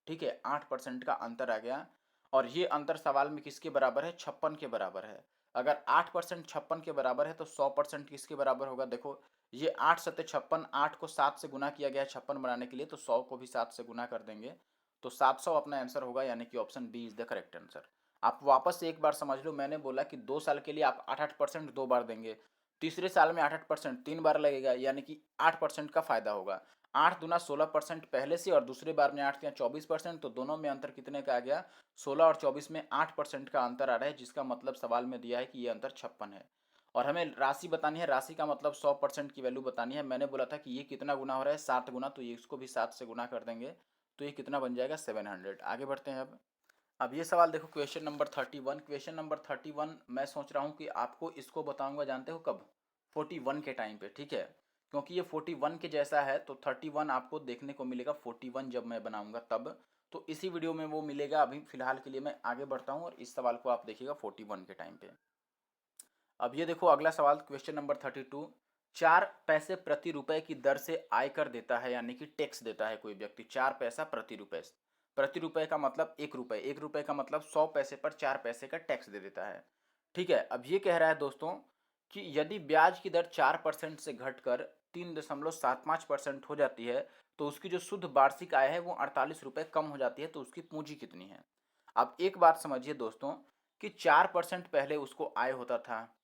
ठीक है, 8% का अंतर आ गया, और ये अंतर सवाल में किसके बराबर है, 56 के बराबर है। अगर 8% 56 के बराबर है तो 100% किसके बराबर होगा, देखो ये 8×7 = 56, 8 को 7 से गुना किया गया है 56 बनाने के लिए, तो 100 को भी 7 से गुना कर देंगे, तो 700 अपना आंसर होगा, यानी कि option B is the correct answer. आप वापस से एक बार समझ लो, मैंने बोला कि 2 साल के लिए आप 8-8% 2 बार देंगे, तीसरे साल में 8-8% 3 बार लगेगा, यानी कि 8% का फायदा होगा। 8 दूना 16% पहले से, और दूसरे बार में 8 या 24%, तो दोनों में अंतर कितने का आ गया, 16 और 24 में 8% का अंतर आ रहा है, जिसका मतलब सवाल में दिया है कि ये अंतर 56 है। और हमें राशि बतानी है, राशि का मतलब 100% की वैल्यू बतानी है। मैंने बोला था कि ये कितना गुना हो रहा है, 7 गुना, तो ये इसको भी 7 से गुना कर देंगे, तो ये कितना बन जाएगा, 700। आगे बढ़ते हैं अब ये सवाल देखो, क्वेश्चन नंबर 31। क्वेश्चन नंबर 31 मैं सोच रहा हूँ कि आपको इसको बताऊंगा, जानते हो कब, 41 के टाइम पे, ठीक है, क्योंकि ये 41 के जैसा है, तो 31 आपको देखने को मिलेगा 41 जब मैं बनाऊंगा तब, तो इसी वीडियो में वो मिलेगा। अभी फिलहाल के लिए मैं आगे बढ़ता हूँ और इस सवाल को आप देखिएगा 41 के टाइम पे। अब ये देखो अगला सवाल, क्वेश्चन नंबर 32। 4 पैसे प्रति रुपए की दर से आयकर देता है, यानी कि टैक्स देता है कोई व्यक्ति, 4 पैसा प्रति रुपए। प्रति रुपए का मतलब 1 रुपए, 1 रुपए का मतलब 100 पैसे पर 4 पैसे का टैक्स दे देता है। ठीक है, अब ये कह रहा है दोस्तों कि यदि ब्याज की दर 4% से घटकर 3.75% हो जाती है, तो उसकी जो शुद्ध वार्षिक आय है वो 48 रुपये कम हो जाती है, तो उसकी पूंजी कितनी है। अब एक बात समझिए दोस्तों कि 4% पहले उसको आय होता था,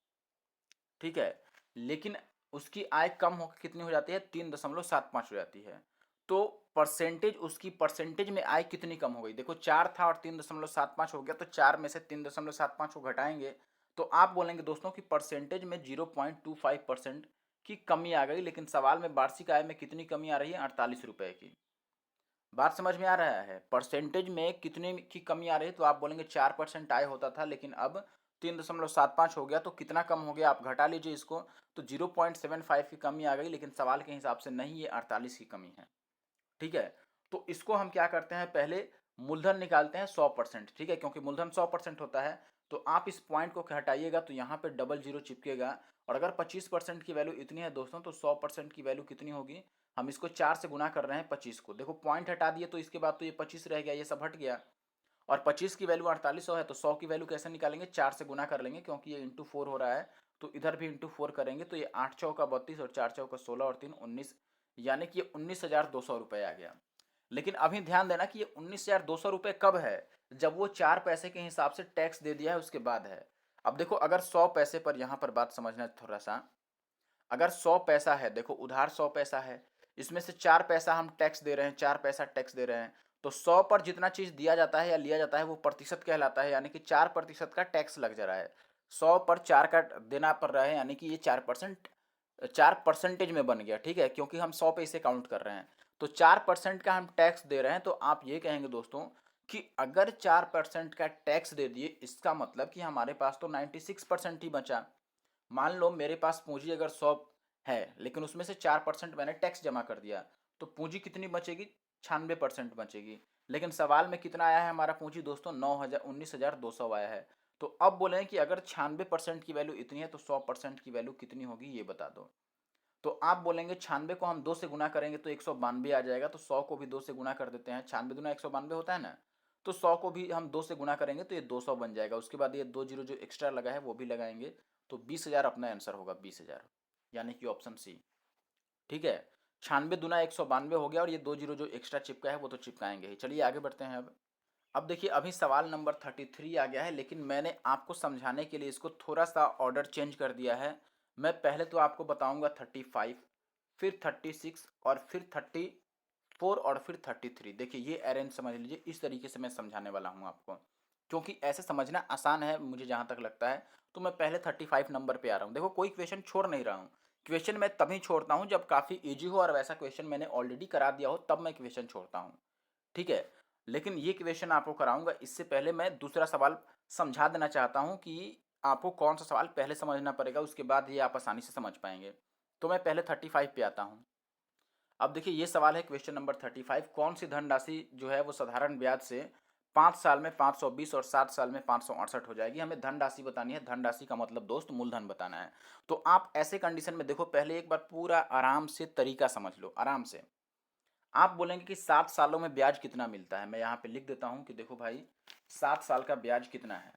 ठीक है, लेकिन उसकी आय कम होकर कितनी हो जाती है, 3.75 हो जाती है, तो परसेंटेज उसकी परसेंटेज में आय कितनी कम हो गई। देखो 4 था और 3.75 हो गया, तो 4 में से 3.75 को घटाएंगे तो आप बोलेंगे दोस्तों कि परसेंटेज में 0.25% की कमी आ गई। लेकिन सवाल में वार्षिक आय में कितनी कमी आ रही है, 48 रुपए की। बात समझ में आ रहा है, परसेंटेज में कितने की कमी आ रही है, तो आप बोलेंगे 4% आय होता था लेकिन अब 3.75 हो गया, तो कितना कम हो गया आप घटा लीजिए इसको, तो 0.75 की कमी आ गई। लेकिन सवाल के हिसाब से नहीं, ये 48 की कमी है। ठीक है, तो इसको हम क्या करते हैं, पहले मूलधन निकालते हैं 100%। ठीक है, क्योंकि मूलधन 100% होता है, तो आप इस पॉइंट को हटाइएगा तो यहाँ पे डबल जीरो चिपकेगा। और अगर 25% की वैल्यू इतनी है दोस्तों, तो 100% की वैल्यू कितनी होगी, हम इसको 4 से गुना कर रहे हैं 25 को। देखो पॉइंट हटा दिए तो इसके बाद तो ये 25 रह गया, ये सब हट गया। और 25 की वैल्यू 4800 है, तो 100 की वैल्यू कैसे निकालेंगे, 4 से गुना कर लेंगे, क्योंकि ये इंटू 4 हो रहा है, तो इधर भी इंटू 4 करेंगे, तो ये 8 चौका 32 और 4 चौका 16 और 3 19, यानी कि ये 19,200 रुपये आ गया। लेकिन अभी ध्यान देना कि ये 19,200 रुपये कब है, जब वो 4 पैसे के हिसाब से टैक्स दे दिया है उसके बाद है। अब देखो अगर 100 पैसे पर, यहाँ पर बात समझना थोड़ा सा, अगर 100 पैसा है, देखो उधार 100 पैसा है, इसमें से 4 पैसा हम टैक्स दे रहे हैं, 4 पैसा टैक्स दे रहे हैं, तो 100 पर जितना चीज दिया जाता है या लिया जाता है वो प्रतिशत कहलाता है, यानी कि 4% का टैक्स लग जा रहा है। 100 पर 4 का देना पड़ रहा है, यानी कि ये 4%, 4% में बन गया। ठीक है, क्योंकि हम 100 पे इसे काउंट कर रहे हैं, तो 4% का हम टैक्स दे रहे हैं। तो आप ये कहेंगे दोस्तों कि अगर 4% का टैक्स दे दिए, इसका मतलब कि हमारे पास तो 96% ही बचा। मान लो मेरे पास पूंजी अगर 100 है, लेकिन उसमें से 4% मैंने टैक्स जमा कर दिया, तो पूंजी कितनी बचेगी, 96% बचेगी। लेकिन सवाल में कितना आया है हमारा पूंजी दोस्तों, 19,200 आया है। तो अब बोले कि अगर 96% की वैल्यू इतनी है, तो 100% की वैल्यू कितनी होगी ये बता दो। तो आप बोलेंगे 96 को हम 2 से गुना करेंगे तो 192 आ जाएगा, तो 100 को भी 2 से गुना कर देते हैं, 96 दूना 192 होता है ना, तो 100 को भी हम 2 से गुना करेंगे तो ये 200 बन जाएगा। उसके बाद ये 2 जीरो जो एक्स्ट्रा लगा है वो भी लगाएंगे, तो 20,000 अपना आंसर होगा, 20,000, यानी कि ऑप्शन सी। ठीक है, 96 दूना 192 हो गया, और ये 2 जीरो जो एक्स्ट्रा चिपका है वो तो चिपकाएंगे ही। चलिए आगे बढ़ते हैं। अब देखिए अभी सवाल नंबर 33 आ गया है, लेकिन मैंने आपको समझाने के लिए इसको थोड़ा सा ऑर्डर चेंज कर दिया है। मैं पहले तो आपको बताऊंगा 35, फिर 36 और फिर 34 और फिर 33। देखिए ये अरेंज समझ लीजिए, इस तरीके से मैं समझाने वाला हूँ आपको, क्योंकि ऐसे समझना आसान है मुझे जहाँ तक लगता है। तो मैं पहले 35 नंबर पे आ रहा हूँ। देखो कोई क्वेश्चन छोड़ नहीं रहा हूँ, क्वेश्चन मैं तभी छोड़ता हूँ जब काफ़ी ईजी हो और वैसा क्वेश्चन मैंने ऑलरेडी करा दिया हो, तब मैं क्वेश्चन छोड़ता हूँ। ठीक है, लेकिन ये क्वेश्चन आपको कराऊंगा, इससे पहले मैं दूसरा सवाल समझा देना चाहता हूँ कि आपको कौन सा सवाल पहले समझना पड़ेगा, उसके बाद ये आप आसानी से समझ पाएंगे। तो मैं पहले 35 पे आता हूँ। अब देखिए ये सवाल है क्वेश्चन नंबर 35, कौन सी धनराशि जो है वो साधारण ब्याज से 5 साल में 520 और 7 साल में 568 हो जाएगी। हमें धनराशि बतानी है, धनराशि का मतलब दोस्त मूलधन बताना है। तो आप ऐसे कंडीशन में देखो, पहले एक बार पूरा आराम से तरीका समझ लो, आराम से। आप बोलेंगे कि 7 सालों में ब्याज कितना मिलता है, मैं यहाँ पे लिख देता हूँ कि देखो भाई 7 साल का ब्याज कितना है।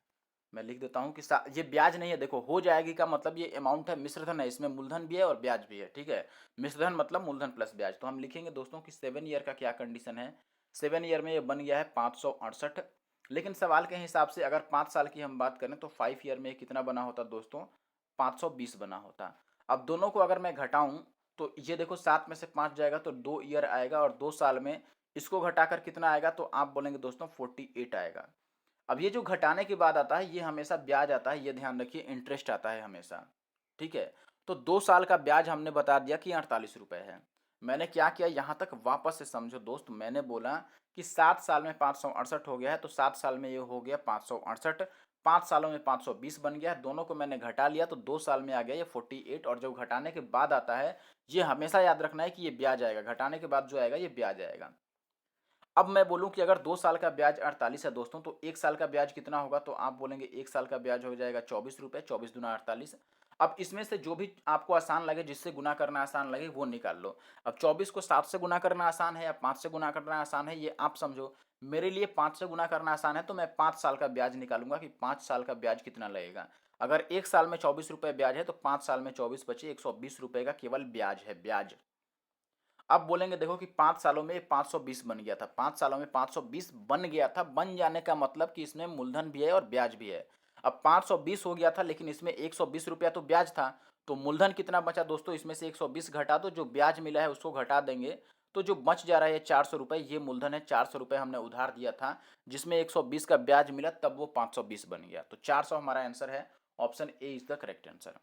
मैं लिख देता हूँ कि ये ब्याज नहीं है, देखो हो जाएगी का मतलब ये अमाउंट है, मिश्रधन है, इसमें मूलधन भी है और ब्याज भी है। ठीक है, मिश्रधन मतलब मूलधन प्लस ब्याज। तो हम लिखेंगे दोस्तों कि 7 ईयर का क्या कंडीशन है, 7 ईयर में ये बन गया है 568। लेकिन सवाल के हिसाब से अगर 5 साल की हम बात करें तो 5 ईयर में कितना बना होता दोस्तों, 520 बना होता। अब दोनों को अगर मैं घटाऊं तो ये देखो 7 में से 5 जाएगा तो 2 ईयर आएगा, और 2 साल में इसको घटाकर कितना आएगा, तो आप बोलेंगे दोस्तों 48 आएगा। अब ये जो घटाने के बाद आता है ये हमेशा ब्याज आता है, ये ध्यान रखिए, इंटरेस्ट आता है हमेशा। ठीक है, तो 2 साल का ब्याज हमने बता दिया कि 48 रुपये है। मैंने क्या किया, यहाँ तक वापस से समझो दोस्त, मैंने बोला कि 7 साल में 568 हो गया है, तो 7 साल में ये हो गया 568, 5 सालों में 520 बन गया, दोनों को मैंने घटा लिया तो 2 साल में आ गया ये 48। और जब घटाने के बाद आता है, ये हमेशा याद रखना है कि ये ब्याज आएगा, घटाने के बाद जो आएगा ये ब्याज आएगा। अब मैं बोलूं कि अगर 2 साल का ब्याज 48 है दोस्तों, तो 1 साल का ब्याज कितना होगा, तो आप बोलेंगे 1 साल का ब्याज हो जाएगा 24 रुपये, 24 दूना 48। अब इसमें से जो भी आपको आसान लगे, जिससे गुना करना आसान लगे वो निकाल लो। अब 24 को 7 से गुना करना आसान है या 5 से गुना करना आसान है, ये आप समझो। मेरे लिए 5 से गुना करना आसान है, तो मैं 5 साल का ब्याज निकालूंगा कि 5 साल का ब्याज कितना लगेगा। अगर 1 साल में 24 रुपये ब्याज है, तो 5 साल में 24 बचे 120 रुपये का केवल ब्याज है, ब्याज। अब बोलेंगे देखो कि 5 सालों में 520 बन गया था, 5 सालों में 520 बन गया था, बन जाने का मतलब कि इसमें मूलधन भी है और ब्याज भी है। अब 520 हो गया था, लेकिन इसमें 120 रुपया तो ब्याज था, तो मूलधन कितना बचा दोस्तों, इसमें से 120 घटा दो, जो ब्याज मिला है उसको घटा देंगे, तो जो बच जा रहा है 400 रुपये, ये मूलधन है। 400 रुपये हमने उधार दिया था, जिसमें 120 का ब्याज मिला, तब वो 520 बन गया। तो 400 हमारा आंसर है। Option A is the correct answer.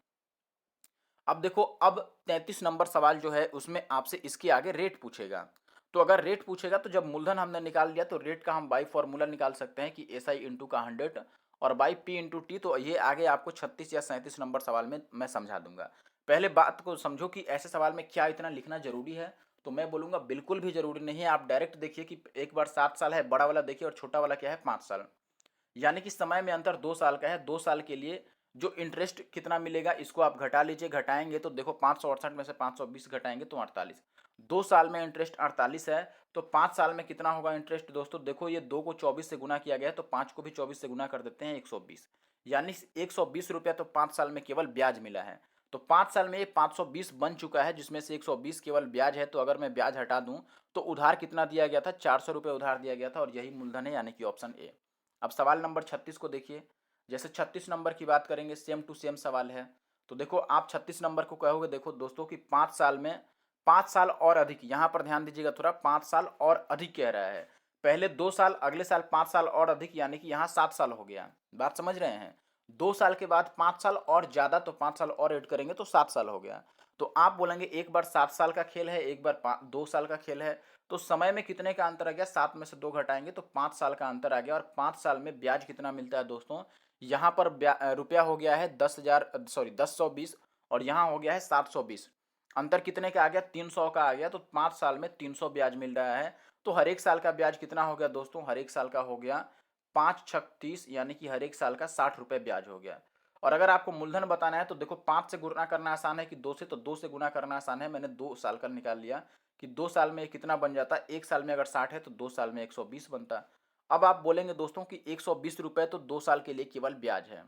अब देखो, अब 33 नंबर सवाल जो है उसमें आपसे इसके आगे रेट पूछेगा। तो अगर रेट पूछेगा तो जब मूलधन हमने निकाल लिया तो रेट का हम बाई फॉर्मूला निकाल सकते हैं कि एस आई इंटू का 100 और बाई पी इंटू टी। तो ये आगे आपको 36 या 37 नंबर सवाल में मैं समझा दूंगा। पहले बात को समझो कि ऐसे सवाल में क्या इतना लिखना जरूरी है। तो मैं बोलूंगा बिल्कुल भी जरूरी नहीं है। आप डायरेक्ट देखिए कि एक बार 7 साल है, बड़ा वाला देखिए, और छोटा वाला क्या है, 5 साल। यानी कि समय में अंतर 2 साल का है। 2 साल के लिए जो इंटरेस्ट कितना मिलेगा इसको आप घटा लीजिए। घटाएंगे तो देखो 568 में से 520 घटाएंगे तो 48। 2 साल में इंटरेस्ट 48 है, तो 5 साल में कितना होगा इंटरेस्ट दोस्तों? देखो, ये 2 को 24 से गुना किया गया है, तो 5 को भी 24 से गुना कर देते हैं, 120। यानी 120 रुपया तो 5 साल में केवल ब्याज मिला है। तो 5 साल में ये 520 बन चुका है, जिसमें से 120 केवल ब्याज है। तो अगर मैं ब्याज हटा दूं तो उधार कितना दिया गया था? 400 रुपये उधार दिया गया था, और यही मूलधन है, यानी कि ऑप्शन ए। अब सवाल नंबर 36 को देखिए। जैसे 36 नंबर की बात करेंगे, सेम टू सेम सवाल है। तो देखो, आप 36 नंबर को कहोगे, देखो दोस्तों कि 5 साल में 5 साल और अधिक, यहां पर ध्यान दीजिएगा थोड़ा, 5 साल और अधिक कह रहा है। पहले 2 साल, अगले साल 5 साल और अधिक, यानी कि यहां 7 साल हो गया। बात समझ रहे हैं? 2 साल के बाद 5 साल और ज्यादा, तो 5 साल और ऐड करेंगे तो 7 साल हो गया। तो आप बोलेंगे एक बार 7 साल का खेल है, एक बार 2 साल का खेल है। तो समय में कितने का अंतर आ गया? 7 में से 2 घटाएंगे तो 5 साल का अंतर आ गया। और 5 साल में ब्याज कितना मिलता है दोस्तों? यहाँ पर रुपया हो गया है 10,000, सॉरी 1020, और यहाँ हो गया है 720। अंतर कितने का आ गया? 300 का आ गया। तो 5 साल में 300 ब्याज मिल रहा है। तो हर एक साल का ब्याज कितना हो गया दोस्तों? हर एक साल का हो गया 5×6 = 30, यानी कि हर एक साल का 60 रुपये ब्याज हो गया। और अगर आपको मूलधन बताना है तो देखो, 5 से गुणा करना आसान है कि 2 से, तो 2 से गुणा करना आसान है। मैंने 2 साल का निकाल लिया कि 2 साल में कितना बन जाता है। एक साल में अगर 60 है तो 2 साल में 120 बनता। अब आप बोलेंगे दोस्तों कि 120 रुपये तो 2 साल के लिए केवल ब्याज है।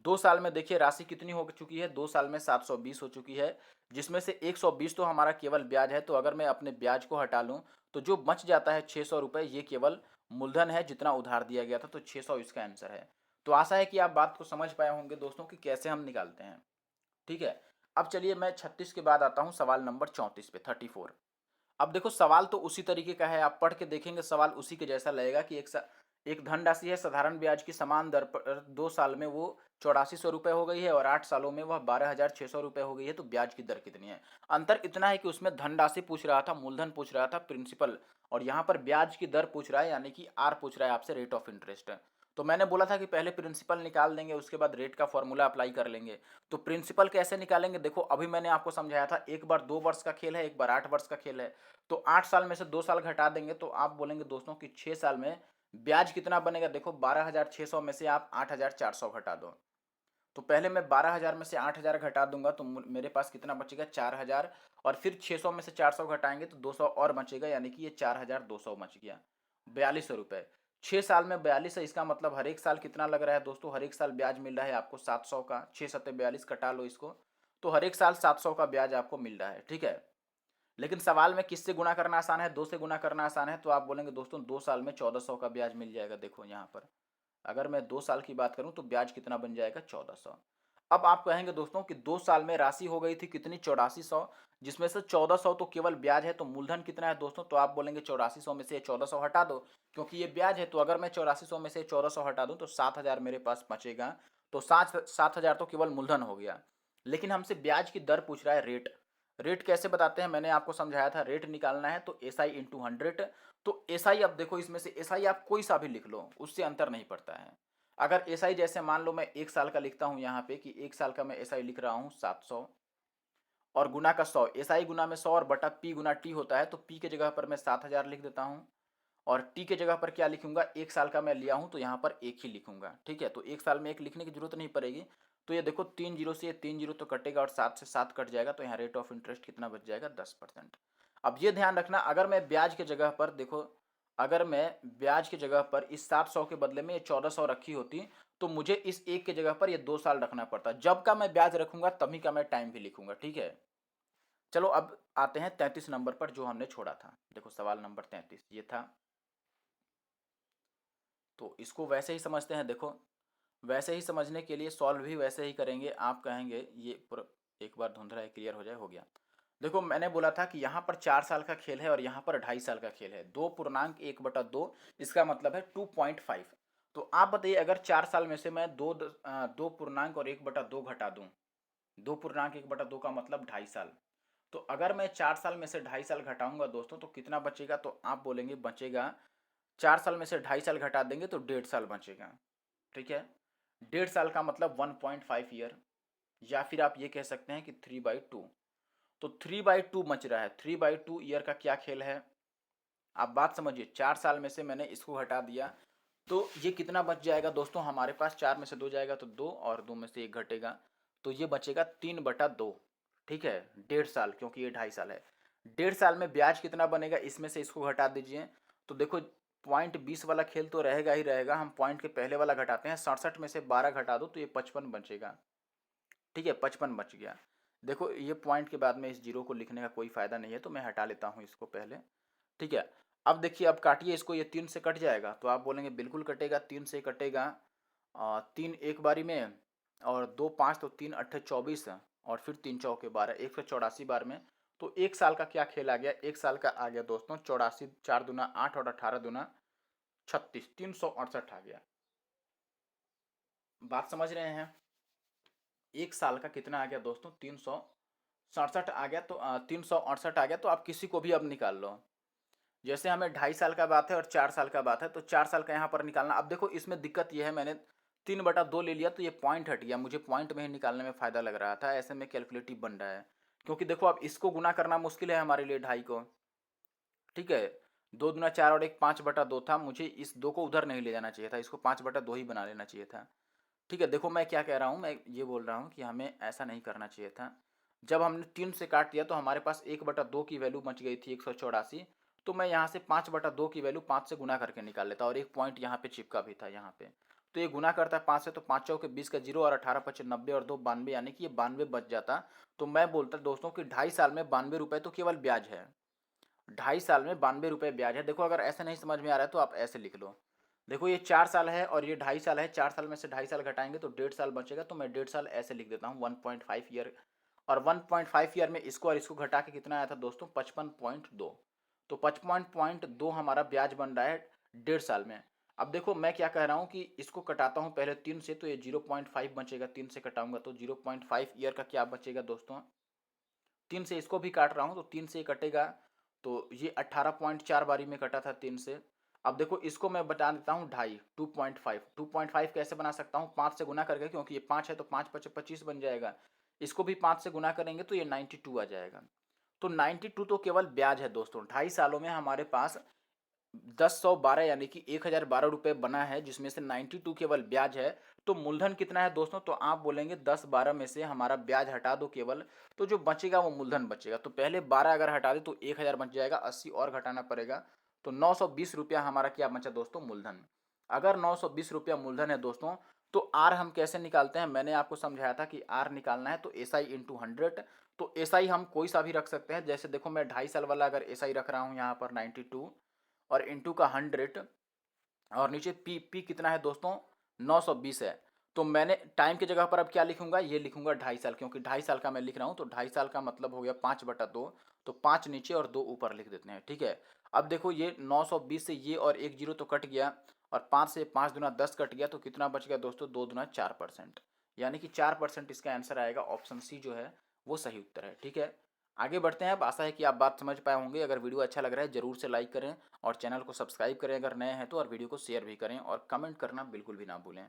2 साल में देखिए राशि कितनी हो चुकी है? 2 साल में 720 हो चुकी है, जिसमें से 120 तो हमारा केवल ब्याज है। तो अगर मैं अपने ब्याज को हटा लूं तो जो बच जाता है 600 रुपये, ये केवल मूलधन है जितना उधार दिया गया था। तो 600 इसका आंसर है। तो आशा है कि आप बात को समझ पाए होंगे दोस्तों कि कैसे हम निकालते हैं। ठीक है। अब चलिए, मैं 36 के बाद आता हूं सवाल नंबर 34 पे, 34। अब देखो, सवाल तो उसी तरीके का है, आप पढ़ के देखेंगे सवाल उसी के जैसा लगेगा कि एक धनराशि है साधारण ब्याज की समान दर पर 2 साल में वो 8400 रुपये हो गई है, और 8 सालों में वह 12,600 रुपये हो गई है। तो ब्याज की दर कितनी है? अंतर इतना है कि उसमें धनराशि पूछ रहा था, मूलधन पूछ रहा था, प्रिंसिपल, और यहाँ पर ब्याज की दर पूछ रहा है, यानी कि आर पूछ रहा है आपसे, रेट ऑफ इंटरेस्ट। तो मैंने बोला था कि पहले प्रिंसिपल निकाल देंगे, उसके बाद रेट का फॉर्मूला अप्लाई कर लेंगे। तो प्रिंसिपल कैसे निकालेंगे? देखो, अभी मैंने आपको समझाया था, एक बार 2 वर्ष का खेल है, एक बार 8 वर्ष का खेल है। तो 8 साल में से 2 साल घटा देंगे तो आप बोलेंगे दोस्तों कि 6 साल में ब्याज कितना बनेगा? देखो, 12,600 में से आप 8,400 घटा दो। तो पहले मैं 12,000 में से 8,000 घटा दूंगा तो मेरे पास कितना बचेगा? 4,000। और फिर 600 में से 400 घटाएंगे तो 200 और बचेगा, यानी कि ये 4,200 बच गया। 4200 रुपये। 6 साल में 42 है, इसका मतलब हर एक साल कितना लग रहा है दोस्तों? हर एक साल ब्याज मिल रहा है आपको 700 का। 6×7=42, कटा लो इसको। तो हर एक साल 700 का ब्याज आपको मिल रहा है। ठीक है। लेकिन सवाल में किससे गुणा करना आसान है? 2 से गुणा करना आसान है। तो आप बोलेंगे दोस्तों 2 साल में 1400 का ब्याज मिल जाएगा। देखो यहाँ पर अगर मैं 2 साल की बात करूं तो ब्याज कितना बन जाएगा? 1400। अब आप कहेंगे दोस्तों कि 2 साल में राशि हो गई थी कितनी? 8400, जिसमें से 1400 तो केवल ब्याज है। तो मूलधन कितना है दोस्तों? तो आप बोलेंगे 8400 में से 1400 हटा दो, क्योंकि ये ब्याज है। तो अगर मैं 8400 में से 1400 हटा दूं तो 7000 मेरे पास बचेगा। तो 7000 तो केवल मूलधन हो गया। लेकिन हमसे ब्याज की दर पूछ रहा है, रेट। रेट कैसे बताते हैं? मैंने आपको समझाया था, रेट निकालना है तो एस आई इंटू 100। तो एस आई, अब देखो इसमें से एस आई आप कोई सा भी लिख लो, उससे अंतर नहीं पड़ता है। अगर एस आई जैसे मान लो मैं 1 साल का लिखता हूं यहाँ पे कि 1 साल का मैं एस आई लिख रहा हूँ 700, और गुना का 100, एस आई गुना में 100 और बटा पी गुना टी होता है। तो पी के जगह पर मैं 7000 लिख देता हूँ, और टी के जगह पर क्या लिखूंगा? 1 साल का मैं लिया हूं तो यहाँ पर एक ही लिखूंगा। ठीक है। तो 1 साल में एक लिखने की जरूरत नहीं पड़ेगी। तो ये देखो, 3 जीरो से 3 जीरो तो कटेगा, और 7 से 7 कट जाएगा। तो यहाँ रेट ऑफ इंटरेस्ट कितना बच जाएगा? 10%। अब ये ध्यान रखना, अगर मैं ब्याज के जगह पर देखो, अगर मैं ब्याज की जगह पर इस 700 के बदले में ये 1400 रखी होती, तो मुझे इस एक के जगह पर ये 2 साल रखना पड़ता। जब का मैं ब्याज रखूंगा तभी का मैं टाइम भी लिखूंगा। ठीक है। चलो, अब आते हैं 33 नंबर पर, जो हमने छोड़ा था। देखो, सवाल नंबर 33 ये था। तो इसको वैसे ही समझते हैं। देखो, वैसे ही समझने के लिए सॉल्व भी वैसे ही करेंगे। आप कहेंगे ये एक बार धुंधला क्लियर हो जाए, हो गया। देखो मैंने बोला था कि यहाँ पर 4 साल का खेल है और यहाँ पर 2.5 साल का खेल है। 2 पूर्णांक 1/2 इसका मतलब है 2.5। तो आप बताइए अगर 4 साल में से मैं 2 पूर्णांक और 1/2 घटा दूं, 2 पूर्णांक 1/2 का मतलब 2.5 साल। तो अगर मैं 4 साल में से 2.5 साल घटाऊंगा दोस्तों तो कितना बचेगा, तो आप बोलेंगे बचेगा 4 साल में से 2.5 साल घटा देंगे तो 1.5 साल बचेगा। ठीक है, 1.5 साल का मतलब 1.5 ईयर, या फिर आप ये कह सकते हैं कि 3/2। तो 3/2 बच रहा है। 3/2 ईयर का क्या खेल है, आप बात समझिए। 4 साल में से मैंने इसको हटा दिया तो ये कितना बच जाएगा दोस्तों हमारे पास, 4 में से 2 जाएगा तो 2 और 2 में से 1 घटेगा तो ये बचेगा 3/2। ठीक है, 1.5 साल, क्योंकि ये 2.5 साल है। 1.5 साल में ब्याज कितना बनेगा, इसमें से इसको घटा दीजिए। तो देखो पॉइंट 20 वाला खेल तो रहेगा ही रहेगा, हम पॉइंट के पहले वाला घटाते हैं। 67 में से 12 घटा दो तो ये 55 बचेगा। ठीक है, 55 बच गया। देखो ये पॉइंट के बाद में इस जीरो को लिखने का कोई फायदा नहीं है तो मैं हटा लेता हूँ इसको पहले। ठीक है, अब देखिए, अब काटिए इसको, ये 3 से कट जाएगा तो आप बोलेंगे बिल्कुल कटेगा, 3 से कटेगा। 3 एक बारी में, और 2 5 तो 3 8 24, और फिर 3 चौके 12, 184 बार में। तो 1 साल का क्या खेल आ गया, 1 साल का आ गया दोस्तों 84, 4 दूना 8 और 18 दूना 36, 368 आ गया। बात समझ रहे हैं। 1 साल का कितना आ गया दोस्तों, 367 आ गया। तो 368 आ गया। तो आप किसी को भी अब निकाल लो। जैसे हमें 2.5 साल का बात है और 4 साल का बात है, तो 4 साल का यहाँ पर निकालना। अब देखो इसमें दिक्कत ये है, मैंने 3/2 ले लिया तो ये पॉइंट हट गया, मुझे पॉइंट में ही निकालने में फ़ायदा लग रहा था, ऐसे में कैलकुलेटिव बन रहा है। क्योंकि देखो अब इसको गुना करना मुश्किल है हमारे लिए, 2.5 को। ठीक है, 2 दूना 4 और 1 5/2 था, मुझे इस 2 को उधर नहीं ले जाना चाहिए था, इसको 5/2 ही बना लेना चाहिए था। ठीक है, देखो मैं क्या कह रहा हूँ, मैं ये बोल रहा हूँ कि हमें ऐसा नहीं करना चाहिए था। जब हमने 3 से काट दिया तो हमारे पास 1/2 की वैल्यू बच गई थी 184। तो मैं यहाँ से 5/2 की वैल्यू 5 से गुना करके निकाल लेता, और एक पॉइंट यहाँ पे चिपका भी था यहाँ पे। तो ये गुना करता है 5 से, तो 5 चौके 20 का 0 और 18 पचे 90 और 2 92, यानी कि ये 92 बच जाता। तो मैं बोलता दोस्तों कि 2.5 साल में 92 रुपये तो केवल ब्याज है। 2.5 साल में 92 रुपये ब्याज है। देखो अगर ऐसे नहीं समझ में आ रहा है तो आप ऐसे लिख लो। देखो ये 4 साल है और ये 2.5 साल है, 4 साल में से 2.5 साल घटाएंगे तो 1.5 साल बचेगा, तो मैं 1.5 साल ऐसे लिख देता हूँ 1.5 ईयर। और 1.5 ईयर में इसको और इसको घटा के कितना आया था दोस्तों, 55.2। तो 55.2 हमारा ब्याज बन रहा है 1.5 साल में। अब देखो मैं क्या कह रहा हूँ कि इसको कटाता हूँ पहले 3 से, तो ये 0.5 बचेगा, 3 से कटाऊंगा तो 0.5 ईयर का क्या बचेगा दोस्तों। 3 से इसको भी काट रहा हूँ तो 3 से कटेगा, तो ये 18.4 बारी में कटा था 3 से। अब देखो इसको मैं बता देता हूँ 2.5, 2.5, 2.5 कैसे बना सकता हूँ, 5 से गुना करके, क्योंकि ये 5 है तो 5 पचे 25 बन जाएगा। इसको भी 5 से गुना करेंगे तो ये 92 आ जाएगा। तो 92 तो केवल ब्याज है दोस्तों। 2.5 सालों में हमारे पास 10 100 12 यानी कि 1012 रुपये बना है, जिसमें से 92 केवल ब्याज है। तो मूलधन कितना है दोस्तों, तो आप बोलेंगे 10 12 में से हमारा ब्याज हटा दो केवल, तो जो बचेगा वो मूलधन बचेगा। तो पहले 12 अगर हटा दे तो 1000 बच जाएगा, 80 और घटाना पड़ेगा। तो 920 रुपया हमारा क्या बचा दोस्तों, मूलधन। अगर 920 रुपया मूलधन है दोस्तों, तो आर हम कैसे निकालते हैं, मैंने आपको समझाया था कि आर निकालना है तो एस आई इंटू 100। तो एस आई हम कोई सा भी रख सकते हैं, जैसे देखो मैं 2.5 साल वाला अगर एस आई रख रहा हूँ यहाँ पर 92, और इंटू का 100, और नीचे पी पी कितना है दोस्तों, 920 है। तो मैंने टाइम की जगह पर अब क्या लिखूंगा, ये लिखूंगा 2.5 साल, क्योंकि 2.5 साल का मैं लिख रहा हूँ। तो 2.5 साल का मतलब हो गया 5/2। तो 5 नीचे और 2 ऊपर लिख देते हैं। ठीक है, अब देखो ये 920 से ये और एक जीरो तो कट गया, और 5 से 5 दूना 10 कट गया, तो कितना बच गया दोस्तों, 2 दूना 4%, यानी कि 4% इसका आंसर आएगा। ऑप्शन सी जो है वो सही उत्तर है। ठीक है, आगे बढ़ते हैं। अब आशा है कि आप बात समझ पाए होंगे। अगर वीडियो अच्छा लग रहा है जरूर से लाइक करें, और चैनल को सब्सक्राइब करें अगर नए हैं तो, और वीडियो को शेयर भी करें, और कमेंट करना बिल्कुल भी ना भूलें।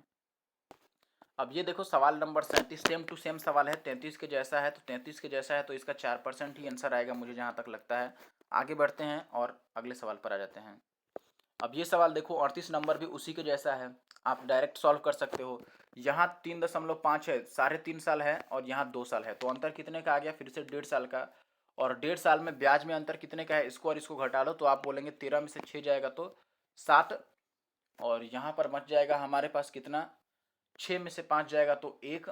अब ये देखो सवाल नंबर 37, सेम टू सेम सवाल है, 33 के जैसा है। तो 33 के जैसा है तो इसका 4% ही आंसर आएगा, मुझे जहाँ तक लगता है। आगे बढ़ते हैं और अगले सवाल पर आ जाते हैं। अब ये सवाल देखो 38 नंबर भी उसी के जैसा है, आप डायरेक्ट सॉल्व कर सकते हो। यहाँ 3.5 है, 3.5 साल है, और यहाँ 2 साल है, तो अंतर कितने का आ गया, फिर से 1.5 साल का। और 1.5 साल में ब्याज में अंतर कितने का है, इसको और इसको घटा लो तो आप बोलेंगे 13 में से 6 जाएगा तो 7, और यहाँ पर बच जाएगा हमारे पास कितना, 6 में से 5 जाएगा तो 1,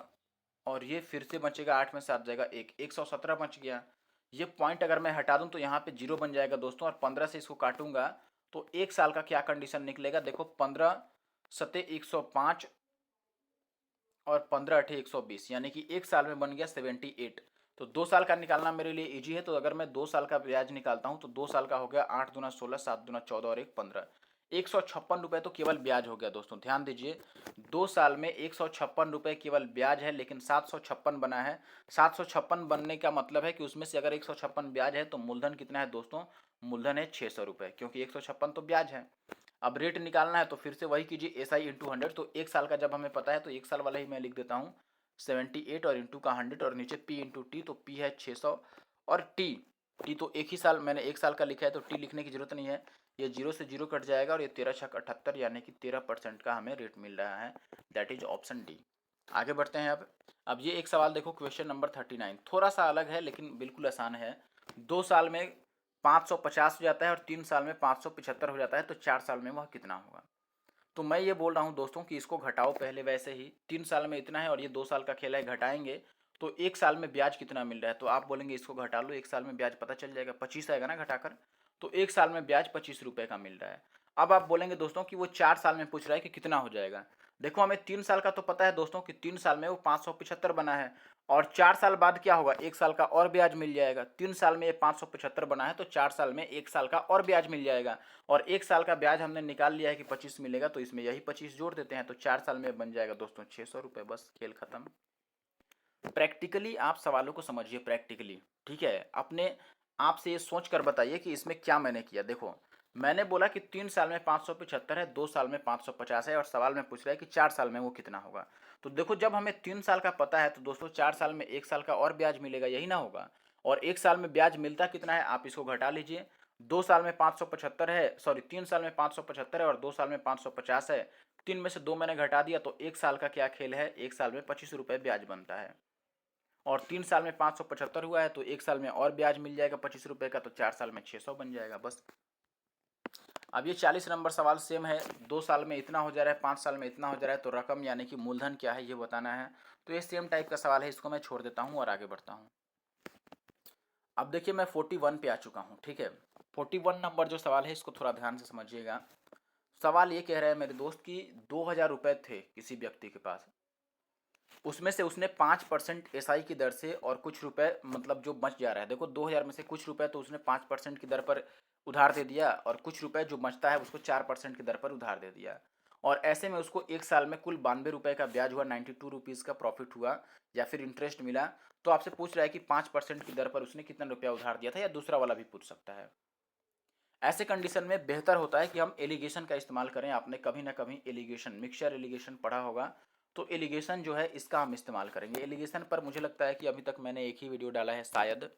और ये फिर से बचेगा 8 में से 7 जाएगा 1, 117 बच गया। ये पॉइंट अगर मैं हटा दूं तो यहाँ पे 0 बन जाएगा दोस्तों, और 15 से इसको काटूंगा तो 1 साल का क्या कंडीशन निकलेगा, देखो 15 सते 105, और 15 अठे 120, यानी कि 1 साल में बन गया 78। तो 2 साल का निकालना मेरे लिए ईजी है। तो अगर मैं 2 साल का ब्याज निकालता हूँ तो 2 साल का हो गया 8 दूना 16, 7 दूना 14 और 1 15, 156 रुपये तो केवल ब्याज हो गया दोस्तों। ध्यान दीजिए, 2 साल में 156 रुपये केवल ब्याज है, लेकिन 756 बना है। 756 बनने का मतलब है कि उसमें से अगर 156 ब्याज है तो मूलधन कितना है दोस्तों? मूलधन है 600 रुपये, क्योंकि 156 तो ब्याज है। अब रेट निकालना है तो फिर से वही कीजिए, एस आई इंटू 100। तो 1 साल का जब हमें पता है तो 1 साल वाला ही मैं लिख देता हूँ 78 और इंटू का 100 और नीचे पी इंटू टी, तो पी है 600 और टी तो एक ही साल, मैंने 1 साल का लिखा है तो टी लिखने की जरूरत नहीं है। ये जीरो से जीरो कट जाएगा और ये 13 छक 78 यानी कि 13% का हमें रेट मिल रहा है। That is option D. आगे बढ़ते हैं। अब ये एक सवाल देखो, क्वेश्चन नंबर 39, थोड़ा सा अलग है लेकिन बिल्कुल आसान है। 2 साल में 550 हो जाता है और 3 साल में 575 हो जाता है, तो 4 साल में वह कितना होगा? तो मैं ये बोल रहा हूँ दोस्तों कि इसको घटाओ पहले, वैसे ही 3 साल में इतना है और ये 2 साल का खेल है, घटाएंगे तो 1 साल में ब्याज कितना मिल रहा है। तो आप बोलेंगे इसको घटा लो, 1 साल में ब्याज पता चल जाएगा, 25 आएगा ना घटाकर। तो 1 साल में ब्याज 25 रुपये का मिल रहा है। अब आप बोलेंगे दोस्तों कि वो 4 साल में पूछ रहा है कि कितना हो जाएगा। देखो, हमें 3 साल का तो पता है दोस्तों कि 3 साल में वो 575 बना है, और 4 साल बाद क्या होगा? 1 साल का और ब्याज मिल जाएगा। 3 साल में ये 575 बना है तो 4 साल में 1 साल का और ब्याज मिल जाएगा, और 1 साल का ब्याज हमने निकाल लिया है कि 25 मिलेगा, तो इसमें यही 25 जोड़ देते हैं, तो 4 साल में बन जाएगा दोस्तों 600 रुपये। बस खेल खत्म। प्रैक्टिकली आप सवालों को समझिए, प्रैक्टिकली, ठीक है। अपने आप से ये सोच कर बताइए कि इसमें क्या मैंने किया। देखो, मैंने बोला कि 3 साल में 575 है, 2 साल में 550 है, और सवाल में पूछ रहा है कि 4 साल में वो कितना होगा। तो देखो, जब हमें 3 साल का पता है तो दोस्तों 4 साल में 1 साल का और ब्याज मिलेगा, यही ना होगा। और 1 साल में ब्याज मिलता कितना है, आप इसको घटा लीजिए। 2 साल में 575 है, सॉरी 3 साल में 575 है और 2 साल में 550 है। 3 में से 2 मैंने घटा दिया, तो 1 साल का क्या खेल है? 1 साल में 25 रुपये ब्याज बनता है, और 3 साल में 575 हुआ है तो 1 साल में और ब्याज मिल जाएगा 25 रुपये का, तो 4 साल में 600 बन जाएगा। बस। अब ये 40 नंबर सवाल सेम है। 2 साल में इतना हो जा रहा है, 5 साल में इतना हो जा रहा है, तो रकम यानी कि मूलधन क्या है ये बताना है। तो ये सेम टाइप का सवाल है, इसको मैं छोड़ देता हूँ और आगे बढ़ता हूँ। अब देखिए, मैं 41 पे आ चुका हूँ, ठीक है। 41 नंबर जो सवाल है इसको थोड़ा ध्यान से समझिएगा। सवाल ये कह रहा है मेरे दोस्त कि 2000 रुपये थे किसी व्यक्ति के पास, उसमें से उसने 5% एसआई की दर से और कुछ रुपए, मतलब जो बच जा रहा है, देखो 2000 में से कुछ रुपए तो उसने 5% की दर पर उधार दे दिया, और कुछ रुपए जो बचता है उसको 4% की दर पर उधार दे दिया। और ऐसे में उसको 1 साल में कुल 92 रुपये का ब्याज हुआ, 92 रुपीज़ का प्रॉफिट हुआ या फिर इंटरेस्ट मिला। तो आपसे पूछ रहा है कि 5% की दर पर उसने कितना रुपया उधार दिया था, या दूसरा वाला भी पूछ सकता है। ऐसे कंडीशन में बेहतर होता है कि हम एलिगेशन का इस्तेमाल करें। आपने कभी ना कभी एलिगेशन, मिक्सचर एलिगेशन पढ़ा होगा, तो एलिगेशन जो है इसका हम इस्तेमाल करेंगे। एलिगेशन पर मुझे लगता है कि अभी तक मैंने एक ही वीडियो डाला है शायद,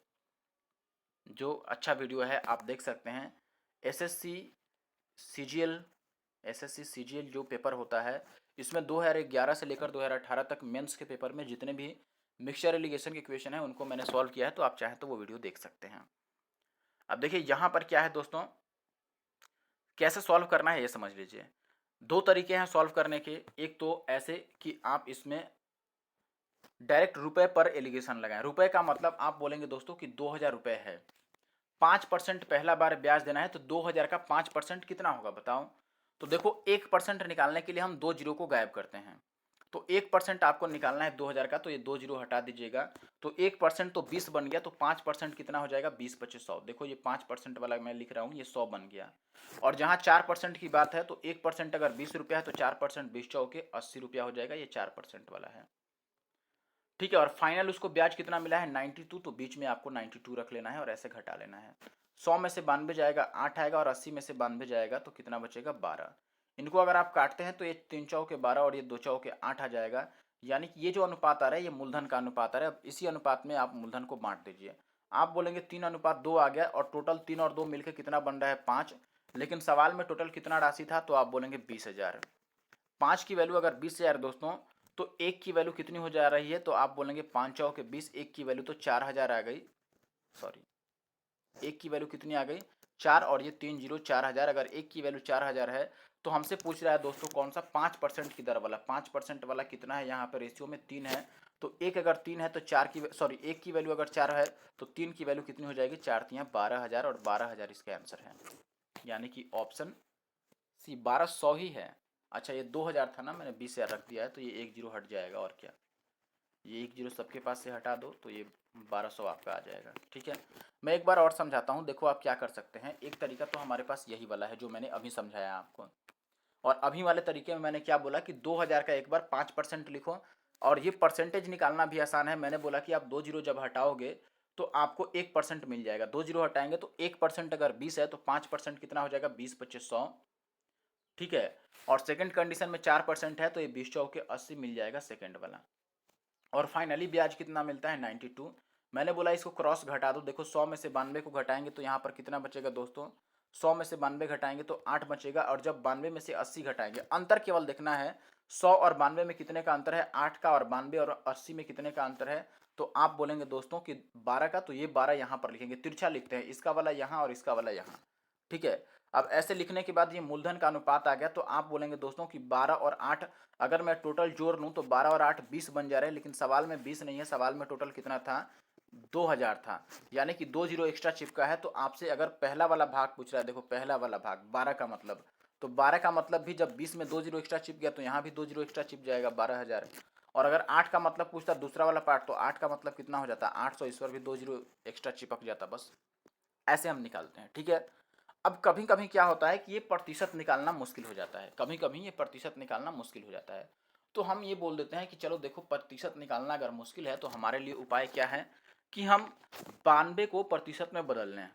जो अच्छा वीडियो है, आप देख सकते हैं। एसएससी सीजीएल, एसएससी सीजीएल जो पेपर होता है, इसमें 2011 से लेकर 2018 तक मेंस के पेपर में जितने भी मिक्सचर एलिगेशन के क्वेश्चन हैं उनको मैंने सॉल्व किया है, तो आप चाहें तो वो वीडियो देख सकते हैं। अब देखिए यहाँ पर क्या है दोस्तों, कैसे सॉल्व करना है ये समझ लीजिए। दो तरीके हैं सॉल्व करने के। एक तो ऐसे कि आप इसमें डायरेक्ट रुपए पर एलिगेशन लगाएं। रुपए का मतलब आप बोलेंगे दोस्तों कि 2000 रुपये है, 5% पहला बार ब्याज देना है, तो 2000 का 5% कितना होगा बताओ। तो देखो, 1% निकालने के लिए हम 2 जीरो को गायब करते हैं। तो 1% आपको निकालना है 2000 का, तो ये 2 जीरो हटा दीजिएगा। तो 1% तो 20 बन गया, तो 5% कितना हो जाएगा? 20 25 100। देखो, ये 5% वाला मैं लिख रहा हूँ, ये 100 बन गया। और जहाँ 4% की बात है, तो 1% अगर 20 रुपया है तो 4% 20 चौके 80 रुपया हो जाएगा, ये 4% वाला है, ठीक है। और फाइनल उसको ब्याज कितना मिला है? 92, तो बीच में आपको 92 रख लेना है और ऐसे घटा लेना है। 100 में से 92 जाएगा 8 आएगा, और 80 में से 92 जाएगा तो कितना बचेगा? 12। इनको अगर आप काटते हैं तो ये 3 चौके 12 और ये 2 चौके 8 आ जाएगा। यानी कि ये जो अनुपात आ रहा है ये मूलधन का अनुपात आ रहा है। अब इसी अनुपात में आप मूलधन को बांट दीजिए। आप बोलेंगे 3:2 आ गया, और टोटल 3 और 2 मिलकर कितना बन रहा है? 5। लेकिन सवाल में टोटल कितना राशि था? तो आप बोलेंगे 20,000। 5 की वैल्यू अगर 20,000 दोस्तों, तो 1 की वैल्यू कितनी हो जा रही है? तो आप बोलेंगे 5 चौके 20, 1 की वैल्यू तो 4,000 आ गई। सॉरी, 1 की वैल्यू कितनी आ गई? 4, और ये 3 जीरो 4,000। अगर 1 की वैल्यू 4,000 है तो हमसे पूछ रहा है दोस्तों कौन सा? 5% की दर वाला। 5% वाला कितना है? यहाँ पर रेशियो में 3 है, तो 1 अगर 3 है तो 4 की, सॉरी 1 की वैल्यू अगर 4 है तो 3 की वैल्यू कितनी हो जाएगी? 4 तियाँ 12,000, और 12,000 इसका आंसर है, यानी कि ऑप्शन सी 1200 ही है। अच्छा, ये 2000 था ना, मैंने 20,000 रख दिया है, तो ये 1 जीरो हट जाएगा, और क्या। ये 1 जीरो सबके पास से हटा दो तो ये 1200 आपका आ जाएगा। ठीक है, मैं एक बार और समझाता हूँ। देखो आप क्या कर सकते हैं, एक तरीका तो हमारे पास यही वाला है जो मैंने अभी समझाया आपको। और अभी वाले तरीके में मैंने क्या बोला कि 2000 का एक बार 5% लिखो, और ये परसेंटेज निकालना भी आसान है। मैंने बोला कि आप 2 जीरो जब हटाओगे तो आपको 1% मिल जाएगा। 2 जीरो हटाएंगे तो 1% अगर 20 है तो 5% कितना हो जाएगा, 20 25 100। ठीक है, और सेकंड कंडीशन में 4% है तो ये 20 चौके 80 मिल जाएगा सेकंड वाला। और फाइनली ब्याज कितना मिलता है, 92। मैंने बोला इसको क्रॉस घटा दो। देखो 100 में से 92 को घटाएंगे तो यहाँ पर कितना बचेगा दोस्तों, 100 में से 92 घटाएंगे तो 8 बचेगा। और जब 92 में से 80 घटाएंगे, अंतर केवल देखना है 100 और 92 में कितने का अंतर है, 8 का, और 92 और 80 में कितने का अंतर है। तो आप बोलेंगे दोस्तों कि 12 का, तो ये 12 यहाँ पर लिखेंगे, तिरछा लिखते हैं, इसका वाला यहाँ और इसका वाला यहाँ। ठीक है, अब ऐसे लिखने के बाद ये मूलधन का अनुपात आ गया। तो आप बोलेंगे दोस्तों कि 12 और 8, अगर मैं टोटल जोड़ लूँ तो 12 और 8 20 बन जा रहे हैं, लेकिन सवाल में 20 नहीं है, सवाल में टोटल कितना था, 2000 था। यानी कि 2 जीरो एक्स्ट्रा चिपका है। तो आपसे अगर पहला वाला भाग पूछ रहा है, देखो पहला वाला भाग 12 का मतलब, तो 12 का मतलब भी जब 20 में 2 जीरो एक्स्ट्रा चिप गया तो यहाँ भी 2 जीरो एक्स्ट्रा चिप जाएगा, 12,000। और अगर 8 का मतलब पूछता दूसरा वाला पार्ट, तो 8 का मतलब कितना हो जाता, 800, इस पर भी 2 जीरो एक्स्ट्रा चिपक जाता। बस ऐसे हम निकालते हैं। ठीक है, अब कभी कभी क्या होता है कि ये प्रतिशत निकालना मुश्किल हो जाता है, कभी कभी ये प्रतिशत निकालना मुश्किल हो जाता है। तो हम ये बोल देते हैं कि चलो देखो, प्रतिशत निकालना अगर मुश्किल है तो हमारे लिए उपाय क्या है कि हम 92 को प्रतिशत में बदल लें।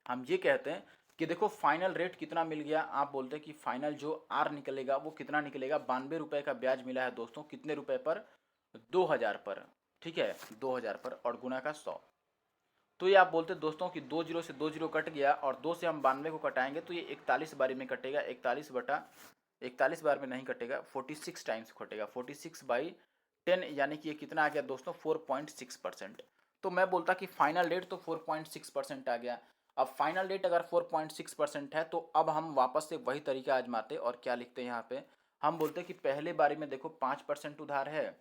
हम ये कहते हैं कि देखो फाइनल रेट कितना मिल गया, आप बोलते हैं कि फाइनल जो आर निकलेगा वो कितना निकलेगा, 92 रुपये का ब्याज मिला है दोस्तों, कितने रुपए पर, 2000 पर। ठीक है, 2000 पर, और गुना का 100। तो ये आप बोलते दोस्तों कि 2 जीरो से 2 जीरो कट गया, और 2 से हम 92 को कटाएंगे तो ये 41 बारी में कटेगा, 41 बटा 41 बार में नहीं कटेगा, 46 टाइम्स कटेगा, 46/10, यानी कि ये कितना आ गया दोस्तों, 4.6%। तो मैं बोलता कि फाइनल रेट तो 4.6% आ गया। अब फाइनल रेट अगर 4.6% है तो अब हम वापस से वही तरीका आजमाते और क्या लिखते हैं यहाँ पे, हम बोलते कि पहले बारी में देखो 5% उधार है,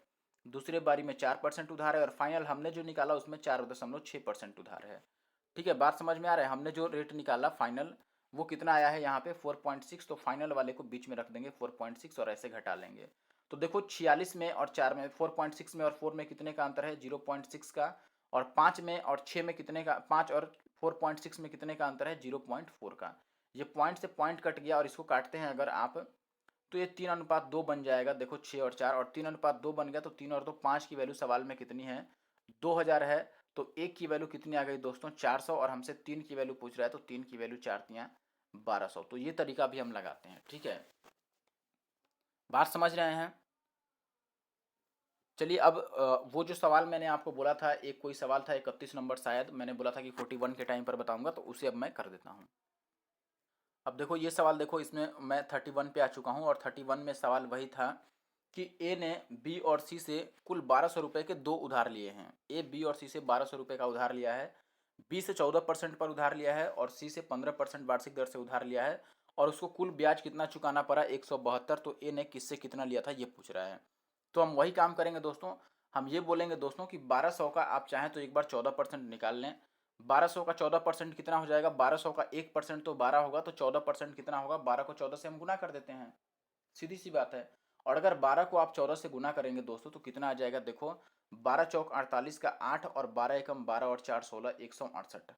दूसरे बारी में 4% उधार है, और फाइनल हमने जो निकाला उसमें 4.6% उधार है। ठीक है, बात समझ में आ रहा है। हमने जो रेट निकाला फाइनल वो कितना आया है यहाँ पे 4.6, तो फाइनल वाले को बीच में रख देंगे 4.6 और ऐसे घटा लेंगे। तो देखो 46 में और 4 में, 4.6 में और 4 में कितने का अंतर है, 0.6 का। और 5 में और 6 में कितने का, 5 और 4.6 में कितने का अंतर है, 0.4 का। ये पॉइंट से पॉइंट कट गया, और इसको काटते हैं अगर आप, तो ये 3:2 बन जाएगा। देखो 6 और 4, और 3:2 बन गया, तो 3 और 2 5 की वैल्यू सवाल में कितनी है, 2000 है। तो एक की वैल्यू कितनी आ गई दोस्तों, 400, और हमसे 3 की वैल्यू पूछ रहा है, तो 3 की वैल्यू 4×3=1200। तो ये तरीका भी हम लगाते हैं। ठीक है, बात समझ रहे हैं। चलिए अब वो जो सवाल मैंने आपको बोला था, एक कोई सवाल था 31 नंबर, शायद मैंने बोला था कि 41 के टाइम पर बताऊंगा, तो उसे अब मैं कर देता हूँ। अब देखो ये सवाल, देखो इसमें मैं 31 पे आ चुका हूँ, और 31 में सवाल वही था कि ए ने बी और सी से कुल 1200 रुपये के 2 उधार लिए हैं। ए बी और सी से 1200 रुपये का उधार लिया है, बी से 14% पर उधार लिया है, और सी से 15% वार्षिक दर से उधार लिया है, और उसको कुल ब्याज कितना चुकाना पड़ा, 172। तो ए ने किससे कितना लिया था ये पूछ रहा है। तो हम वही काम करेंगे दोस्तों, हम ये बोलेंगे दोस्तों कि 1200 का आप चाहें तो एक बार 14% निकाल लें। 1200 का 14% कितना हो जाएगा, 1200 का 1% तो 12 होगा, तो 14% कितना होगा, 12 को 14 से हम गुना कर देते हैं, सीधी सी बात है। और अगर 12 को आप 14 से गुना करेंगे दोस्तों तो कितना आ जाएगा, देखो 12 चौक 48 का 8, और 12 एकम 12 और 4 16, 168।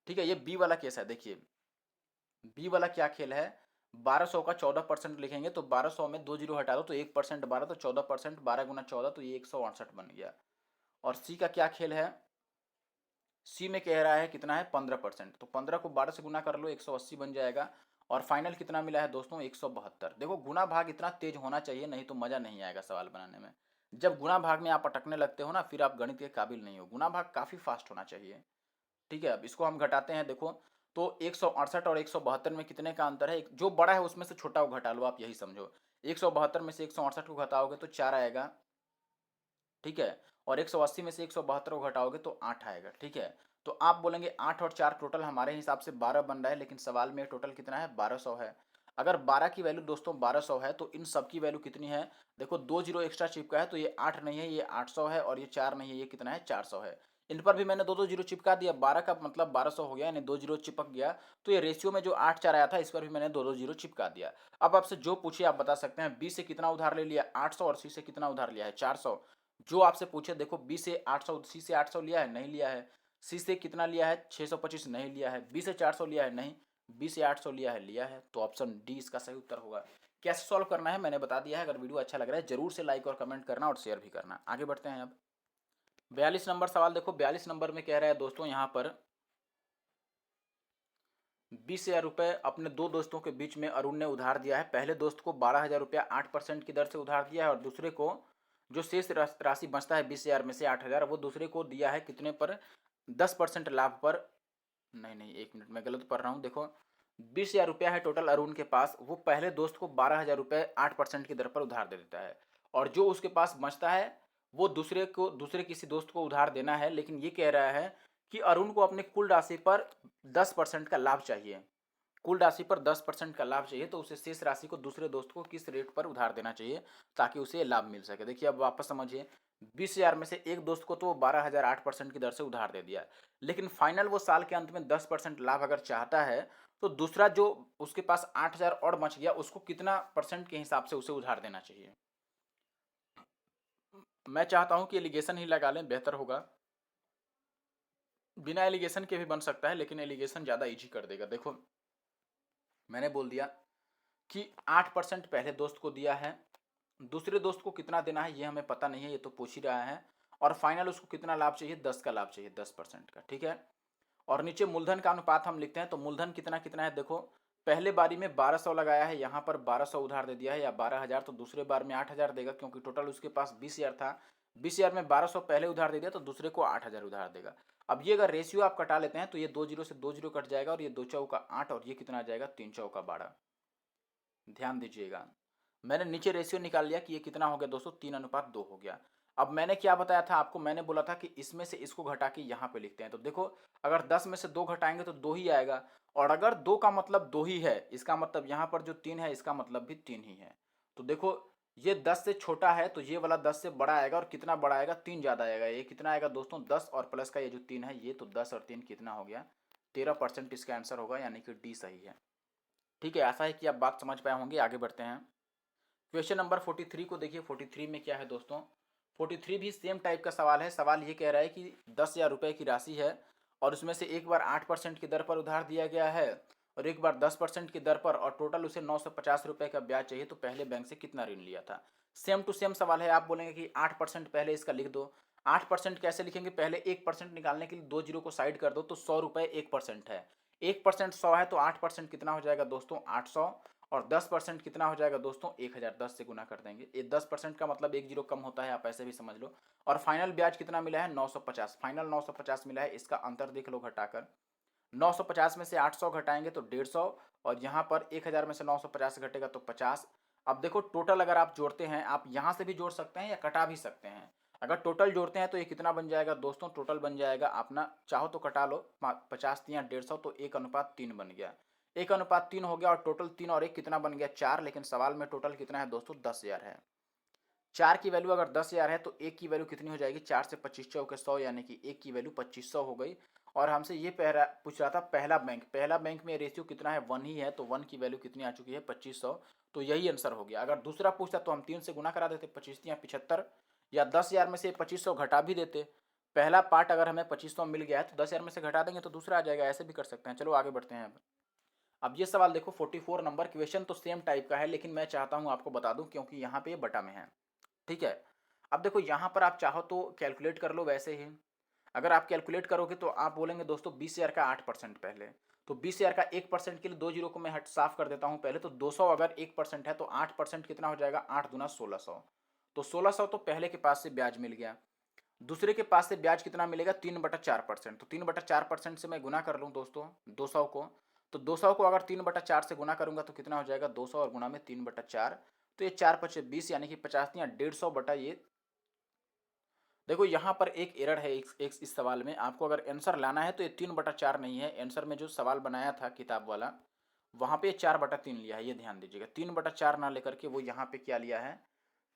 ठीक है, ये बी वाला केस है। देखिए बी वाला क्या खेल है, 1200 का 14% लिखेंगे, तो 1200 में 2 जीरो हटा दो तो 1% 12, तो 14%, 12×14, तो ये 168 बन गया। और सी का क्या खेल है, सी में कह रहा है कितना है, 15%, तो 15 को 12 से गुना कर लो, 180 बन जाएगा। और फाइनल कितना मिला है दोस्तों, 172। देखो गुना भाग इतना तेज होना चाहिए, नहीं तो मज़ा नहीं आएगा सवाल बनाने में। जब गुना भाग में आप अटकने लगते हो ना, फिर आप गणित के काबिल नहीं हो। गुना भाग काफ़ी फास्ट होना चाहिए। ठीक है, अब इसको हम घटाते हैं। देखो तो 168 और 172 में कितने का अंतर है, जो बड़ा है उसमें से छोटा को घटा लो, आप यही समझो। 172 में से 168 को घटाओगे तो 4 आएगा। ठीक है, और 180 में से 172 को घटाओगे तो 8 आएगा। ठीक है, तो आप बोलेंगे 8 और 4 टोटल हमारे हिसाब से 12 बन रहा है, लेकिन सवाल में टोटल कितना है, 1200 है। अगर 12 की वैल्यू दोस्तों 1200 है तो इन सब की वैल्यू कितनी है, देखो 2 जीरो एक्स्ट्रा चिपका है, तो ये 8 नहीं है, ये 800 है, और ये 4 नहीं है, ये कितना है, 400 है। इन पर भी मैंने 2 2 जीरो चिपका दिया, 12 का मतलब 1200 हो गया, यानी 2 जीरो चिपक गया। तो ये रेशियो में जो 8 4 आया था, इस पर भी मैंने 2 2 जीरो चिपका दिया। अब आपसे जो पूछिए आप बता सकते हैं, बी से कितना उधार ले लिया, 800, और सी से कितना उधार लिया है, 400। जो आपसे पूछे, देखो बी से 800, सी से 800 लिया है, नहीं लिया है। सी से कितना लिया है, 625, नहीं लिया है। बी से 400 लिया है, नहीं। बी से 800 लिया है, लिया है। तो ऑप्शन डी इसका सही उत्तर होगा। कैसे सॉल्व करना है मैंने बता दिया है। अगर वीडियो अच्छा लग रहा है जरूर से लाइक और कमेंट करना और शेयर भी करना। आगे बढ़ते हैं अब 42 नंबर सवाल। देखो 42 नंबर में कह रहा है दोस्तों यहाँ पर 20,000 रुपये अपने दो दोस्तों के बीच में अरुण ने उधार दिया है। पहले दोस्त को 12,000 रुपया 8% की दर से उधार दिया है और दूसरे को जो शेष राशि बचता है 20,000 में से 8,000 वो दूसरे को दिया है कितने पर, 10% लाभ पर। नहीं नहीं, एक मिनट, मैं गलत पढ़ रहा हूँ। देखो 20,000 रुपया है टोटल अरुण के पास, वो पहले दोस्त को 12,000 रुपये 8% की दर पर उधार दे देता है और जो उसके पास बचता है वो दूसरे किसी दोस्त को उधार देना है। लेकिन ये कह रहा है कि अरुण को अपने कुल राशि पर 10% का लाभ चाहिए। कुल राशि पर 10% का लाभ चाहिए, तो उसे शेष राशि को दूसरे दोस्त को किस रेट पर उधार देना चाहिए ताकि उसे लाभ मिल सके। देखिए अब वापस समझिए, 20,000 में से एक दोस्त को तो 12,000 8% की दर से उधार दे दिया, लेकिन फाइनल वो साल के अंत में 10% लाभ अगर चाहता है तो दूसरा जो उसके पास 8,000 और बच गया उसको कितना परसेंट के हिसाब से उसे उधार देना चाहिए। मैं चाहता हूं कि एलिगेशन ही लगा लें, बेहतर होगा। बिना एलिगेशन के भी बन सकता है, लेकिन एलिगेशन ज़्यादा इजी कर देगा। देखो मैंने बोल दिया कि 8% पहले दोस्त को दिया है, दूसरे दोस्त को कितना देना है ये हमें पता नहीं है, ये तो पूछ ही रहा है। और फाइनल उसको कितना लाभ चाहिए, 10 का लाभ चाहिए, 10% का, ठीक है। और नीचे मूलधन का अनुपात हम लिखते हैं, तो मूलधन कितना कितना है। देखो पहले बारी में 1200 लगाया है, यहाँ पर 1200 उधार दे दिया है या 12,000, तो दूसरे बार में 8,000 देगा क्योंकि टोटल उसके पास 20,000 था। 20,000 में 1200 पहले उधार दे दिया तो दूसरे को 8,000 उधार देगा। अब ये अगर रेशियो आप कटा लेते हैं तो ये 2 जीरो से 2 जीरो कट जाएगा और ये 2 चौका 8 और ये कितना आ जाएगा, 3 चौका 12। ध्यान दीजिएगा, मैंने नीचे रेशियो निकाल लिया कि ये कितना हो गया दोस्तों, 3:2 हो गया। अब मैंने क्या बताया था आपको, मैंने बोला था कि इसमें से इसको घटा के यहाँ पे लिखते हैं। तो देखो अगर 10 में से 2 घटाएंगे तो 2 ही आएगा, और अगर 2 का मतलब 2 ही है इसका मतलब यहाँ पर जो 3 है इसका मतलब भी 3 ही है। तो देखो ये 10 से छोटा है तो ये वाला 10 से बड़ा आएगा, और कितना बड़ा आएगा, 3 ज़्यादा आएगा। ये कितना आएगा दोस्तों, 10 और प्लस का ये जो 3 है ये, तो 10 और 3 कितना हो गया, 13% इसका आंसर होगा, यानी कि डी सही है। ठीक है, आशा है कि आप बात समझ पाए होंगे। आगे बढ़ते हैं क्वेश्चन नंबर 43 को। देखिए 43 में क्या है दोस्तों, 43 भी सेम टाइप का सवाल है। सवाल ये कह रहा है कि 10,000 रुपये की राशि है और उसमें से एक बार 8% की दर पर उधार दिया गया है और एक बार 10% की दर पर, और टोटल उसे 950 रुपये का ब्याज चाहिए, तो पहले बैंक से कितना ऋण लिया था। सेम टू सेम सवाल है। आप बोलेंगे कि 8% पहले इसका लिख दो। 8% कैसे लिखेंगे, पहले 1% निकालने के लिए 2 जीरो को साइड कर दो, तो 100 रुपये 1% है। 1% 100 है तो 8% कितना हो जाएगा दोस्तों, 800। और 10% कितना हो जाएगा दोस्तों, 1,000। 10 से गुना कर देंगे, ये 10% का मतलब 1 जीरो कम होता है, आप ऐसे भी समझ लो। और फाइनल ब्याज कितना मिला है, 950। फाइनल 950 मिला है, इसका अंतर देख लो घटाकर। 950 में से 800 घटाएंगे तो 150, और यहाँ पर 1,000 में से 950 घटेगा तो 50। अब देखो टोटल अगर आप जोड़ते हैं, आप यहाँ से भी जोड़ सकते हैं या कटा भी सकते हैं। अगर टोटल जोड़ते हैं तो ये कितना बन जाएगा दोस्तों, टोटल बन जाएगा अपना, चाहो तो कटा लो, 50 या 150, तो 1:3 बन गया। 1:3 हो गया, और टोटल 3 और 1 कितना बन गया, 4। लेकिन सवाल में टोटल कितना है दोस्तों, 10,000 है। 4 की वैल्यू अगर 10,000 है तो 1 की वैल्यू कितनी हो जाएगी, 4 से 25 चौके 100, यानी कि 1 की वैल्यू 2500 हो गई। और हमसे ये पूछ रहा था पहला बैंक में रेशियो कितना है, 1 ही है, तो 1 की वैल्यू कितनी आ चुकी है, 2500। तो यही आंसर हो गया। अगर दूसरा पूछता तो हम 3 से गुना करा देते, 25 या 75, या 10,000 में से 2500 घटा भी देते। पहला पार्ट अगर हमें 2500 मिल गया है तो 10,000 में से घटा देंगे तो दूसरा आ जाएगा, ऐसे भी कर सकते हैं। चलो आगे बढ़ते हैं। अब ये सवाल देखो 44 नंबर, क्वेश्चन तो सेम टाइप का है लेकिन मैं चाहता हूँ आपको बता दूं क्योंकि यहाँ पे ये बटा में है। ठीक है, अब देखो यहाँ पर आप चाहो तो कैलकुलेट कर लो वैसे ही। अगर आप कैलकुलेट करोगे तो आप बोलेंगे दोस्तों 20,000 का 8% पहले, तो 20,000 का 1% के लिए 2 जीरो को मैं हट साफ कर देता हूँ पहले। तो 200 अगर 1% है तो 8% कितना हो जाएगा, 8 दूना 1600। तो 1600 तो पहले के पास से ब्याज मिल गया। दूसरे के पास से ब्याज कितना मिलेगा, 3/4%। तो 3/4% से मैं गुना कर लूँ दोस्तों 200 को। तो 200 को अगर 3/4 से गुना करूंगा तो कितना हो जाएगा, 200 और गुना में 3/4, तो ये 4×5 = 20, यानी कि 50 या 150 बटा ये। देखो यहाँ पर एक एरर है इस सवाल में। आपको अगर आंसर लाना है तो ये 3/4 नहीं है। आंसर में जो सवाल बनाया था किताब वाला, वहाँ पे 4/3 लिया है, ये ध्यान दीजिएगा। 3/4 ना लेकर के वो यहाँ पे क्या लिया है,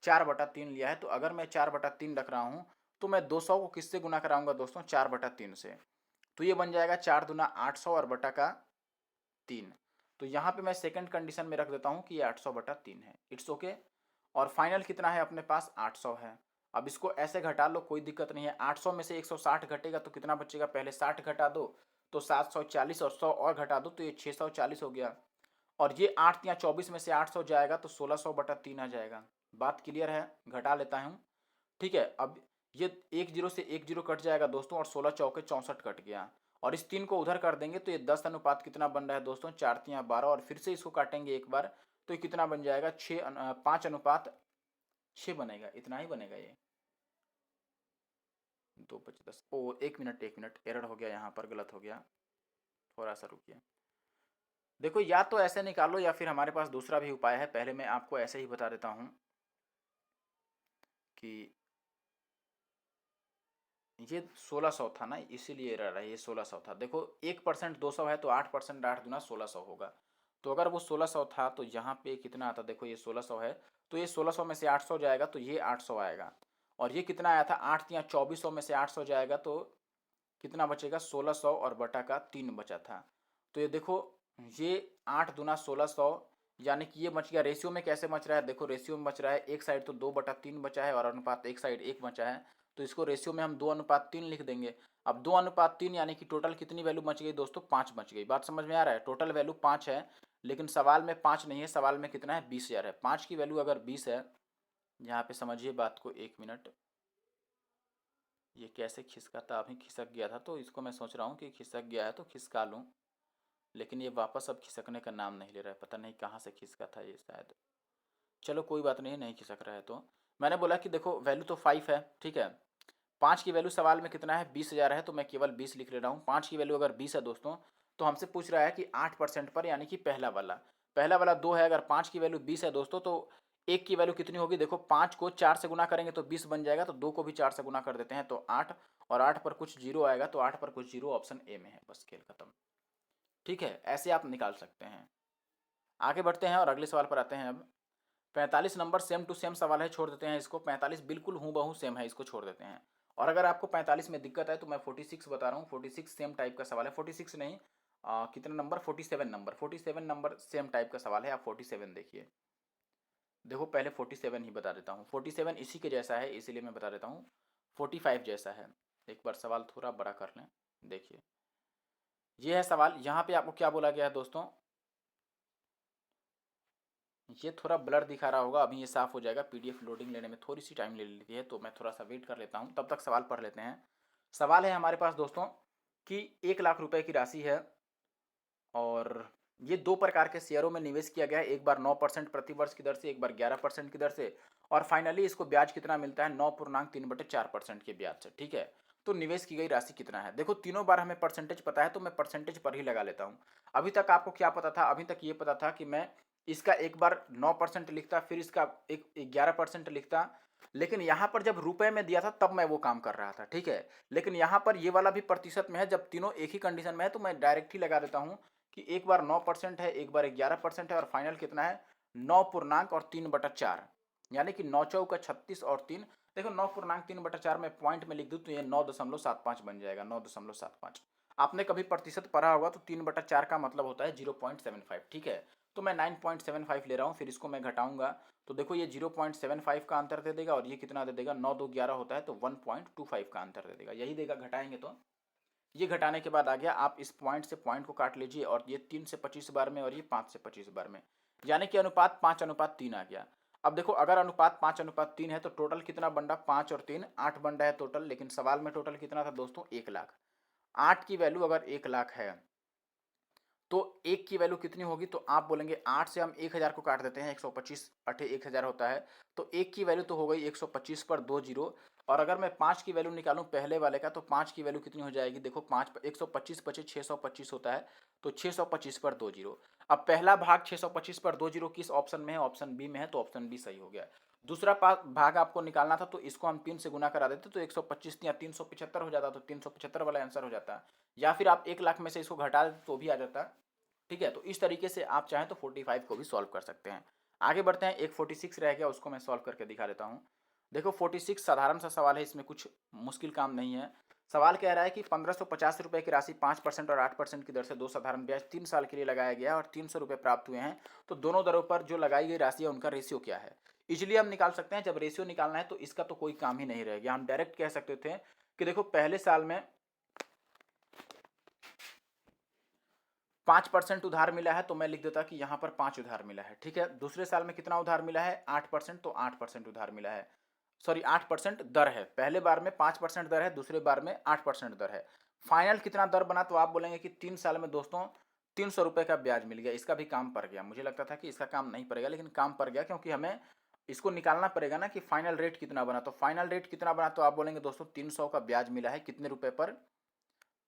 4/3 लिया है। तो अगर मैं 4/3 रख रहा हूँ तो मैं 200 को किससे गुना कराऊंगा दोस्तों, 4/3 से। तो ये बन जाएगा 4 दूना 800 और बटा का 3। तो यहाँ पे मैं सेकंड कंडीशन में रख देता हूँ कि ये 800/3 है। It's okay. और फाइनल कितना है अपने पास, 800 है। अब इसको ऐसे घटा लो, कोई दिक्कत नहीं है। 800 में से 160 घटेगा तो कितना बचेगा, पहले 60 घटा दो तो 740, और 100 और घटा दो तो ये 640 हो गया। और ये 8 या 24 में से 800 जाएगा तो 1600/3 आ जाएगा। बात क्लियर है? घटा लेता हूँ, ठीक है। अब ये एक जीरो से एक जीरो कट जाएगा दोस्तों, और 16 चौके 64 कट गया। और इस 3 को उधर कर देंगे तो ये 10 अनुपात कितना बन रहा है दोस्तों, 4 3 12। और फिर से इसको काटेंगे एक बार तो ये कितना बन जाएगा, 5:6 बनेगा। इतना ही बनेगा ये। 2 5 10, ओ एक मिनट एरर हो गया, यहाँ पर गलत हो गया, थोड़ा सा रुकिए। देखो, या तो ऐसे निकालो या फिर हमारे पास दूसरा भी उपाय है। पहले मैं आपको ऐसे ही बता देता हूँ कि ये 1600 था ना, इसीलिए एरर है। ये 1600 था। देखो 1% 200 है तो 8%, 8 दूना 1600 होगा। तो अगर वो 1600 था तो यहाँ पे कितना आता, देखो ये 1600 है तो ये 1600 में से 800 जाएगा तो ये 800 आएगा। और ये कितना आया था, 8 या 2400 में से 800 जाएगा तो कितना बचेगा, 1600 और बटा का 3 बचा था। तो ये देखो, ये 8 दूना 1600, यानी कि ये बच गया। रेशियो में कैसे बच रहा है, देखो रेशियो में बच रहा है, एक साइड तो 2/3 बचा है और अनुपात एक साइड 1 बचा है। तो इसको रेशियो में हम 2:3 लिख देंगे। अब 2:3 यानी कि टोटल कितनी वैल्यू बच गई दोस्तों, 5 बच गई। बात समझ में आ रहा है? टोटल वैल्यू 5 है, लेकिन सवाल में 5 नहीं है, सवाल में कितना है, 20,000 है। 5 की वैल्यू अगर 20 है, यहाँ पे समझिए बात को, 1 मिनट। ये कैसे खिसका था, अभी खिसक गया था तो इसको मैं सोच रहा हूँ कि खिसक गया है तो खिसका लूँ, लेकिन ये वापस अब खिसकने का नाम नहीं ले रहा है। पता नहीं कहाँ से खिसका था ये, शायद। चलो कोई बात नहीं, नहीं खिसक रहा है तो मैंने बोला कि देखो वैल्यू तो 5 है, ठीक है। 5 की वैल्यू सवाल में कितना है, 20,000 है, तो मैं केवल 20 लिख ले रहा हूँ। 5 की वैल्यू अगर 20 है दोस्तों, तो हमसे पूछ रहा है कि 8% पर, यानी कि पहला वाला 2 है। अगर 5 की वैल्यू 20 है दोस्तों, तो एक की वैल्यू कितनी होगी, देखो 5 को 4 से गुना करेंगे तो 20 बन जाएगा, तो 2 को भी 4 से गुना कर देते हैं तो 8, और 8 पर कुछ जीरो आएगा तो 8 पर कुछ जीरो, ऑप्शन ए में है। बस खेल खत्म, ठीक है। ऐसे आप निकाल सकते हैं। आगे बढ़ते हैं और अगले सवाल पर आते हैं। अब 45 नंबर सेम टू सेम सवाल है, छोड़ देते हैं इसको। 45 बिल्कुल हूबहू सेम है, इसको छोड़ देते हैं। और अगर आपको 45 में दिक्कत है तो मैं 46 बता रहा हूँ। 46 सेम टाइप का सवाल है। 46 नहीं, कितना नंबर, 47 नंबर सेम टाइप का सवाल है। आप 47 देखिए। देखो पहले 47 ही बता देता हूँ। 47 इसी के जैसा है, इसीलिए मैं बता देता हूँ। 45 जैसा है। एक बार सवाल थोड़ा बड़ा कर लें, देखिए ये है सवाल। यहाँ पे आपको क्या बोला गया है दोस्तों, ये थोड़ा ब्लर दिखा रहा होगा, अभी ये साफ़ हो जाएगा। पीडीएफ लोडिंग लेने में थोड़ी सी टाइम ले लेती है, तो मैं थोड़ा सा वेट कर लेता हूँ, तब तक सवाल पढ़ लेते हैं। सवाल है हमारे पास दोस्तों कि 1 लाख रुपए की राशि है, और ये 2 प्रकार के शेयरों में निवेश किया गया है। एक बार 9% प्रति वर्ष की दर से, एक बार 11% की दर से, और फाइनली इसको ब्याज कितना मिलता है, 9.3/4% के ब्याज से, ठीक है। तो निवेश की गई राशि कितना है, देखो तीनों बार हमें परसेंटेज पता है तो मैं परसेंटेज पर ही लगा लेता हूँ। अभी तक आपको क्या पता था, अभी तक ये पता था कि मैं इसका एक बार 9% लिखता, फिर इसका एक 11% लिखता, लेकिन यहाँ पर जब रुपए में दिया था तब मैं वो काम कर रहा था, ठीक है। लेकिन यहाँ पर ये वाला भी प्रतिशत में है, जब तीनों एक ही कंडीशन में है तो मैं डायरेक्ट ही लगा देता हूँ कि एक बार 9% है, एक बार 11% है, और फाइनल कितना है, 9.3/4, यानी कि 9×4 = 36 और 3। देखो 9.3/4 में पॉइंट में लिख दूँ तो ये 9.75 बन जाएगा, 9.75। आपने कभी प्रतिशत पढ़ा होगा तो 3/4 का मतलब होता है 0.75, ठीक है। तो मैं 9.75 ले रहा हूँ, फिर इसको मैं घटाऊंगा तो देखो ये 0.75 का अंतर दे देगा, और ये कितना दे देगा, 9 2 11 होता है तो 1.25 का अंतर दे देगा, यही देगा घटाएंगे तो। ये घटाने के बाद आ गया, आप इस पॉइंट से पॉइंट को काट लीजिए, और ये 3 से 25 बार में और ये 5 से 25 बार में, यानी कि अनुपात 5:3 आ गया। अब देखो अगर अनुपात 5:3 है तो टोटल कितना बन रहा, 5 और 3 8 बन रहा है टोटल, लेकिन सवाल में टोटल कितना था दोस्तों, 1 लाख। 8 की वैल्यू अगर 1 लाख है तो 1 की वैल्यू कितनी होगी, तो आप बोलेंगे 8 से हम 1000 को काट देते हैं, 125 अठे 1000 होता है, तो 1 की वैल्यू तो हो गई 125 पर 2 जीरो। और अगर मैं 5 की वैल्यू निकालूं पहले वाले का, तो 5 की वैल्यू कितनी हो जाएगी, देखो 5 125 पचे 625 होता है, तो 625 पर 2 जीरो। अब पहला भाग 625 पर 2 जीरो किस ऑप्शन में है, ऑप्शन बी में है, तो ऑप्शन बी सही हो गया। दूसरा भाग आपको निकालना था तो इसको हम 3 से गुना करा देते तो 125 या 375 हो जाता, तो 375 वाला आंसर हो जाता। या फिर आप 1 लाख में से इसको घटा देते तो भी आ जाता, ठीक है। तो इस तरीके से आप चाहें तो 45 को भी सॉल्व कर सकते हैं। आगे बढ़ते हैं, एक 46 रह गया, उसको मैं सॉल्व करके दिखा देता हूँ। देखो 46 साधारण सा सवाल है, इसमें कुछ मुश्किल काम नहीं है। सवाल कह रहा है कि 1550 रुपये की राशि 5% और 8% की दर से 2 साधारण ब्याज 3 साल के लिए लगाया गया और 300 रुपये प्राप्त हुए हैं, तो दोनों दरों पर जो लगाई गई राशि है उनका रेशियो क्या है। इजीली हम निकाल सकते हैं। जब रेशियो निकालना है तो इसका तो कोई काम ही नहीं रह गया। हम डायरेक्ट कह सकते थे कि देखो पहले साल में 5% उधार मिला है, तो मैं लिख देता कि यहाँ पर 5 उधार मिला है, ठीक है। दूसरे साल में कितना उधार मिला है? 8%, तो 8% उधार मिला है। सॉरी 8% दर है। पहले बार में 5% दर है, दूसरे बार में 8% दर है। फाइनल कितना दर बना? तो आप बोलेंगे कि 3 साल में दोस्तों 300 रुपये का ब्याज मिल गया। इसका भी काम पड़ गया। मुझे लगता था कि इसका काम नहीं पड़ेगा, लेकिन काम पड़ गया, क्योंकि हमें इसको निकालना पड़ेगा ना कि फाइनल रेट कितना बना। तो फाइनल रेट कितना बना? तो आप बोलेंगे दोस्तों 300 का ब्याज मिला है, कितने रुपए पर?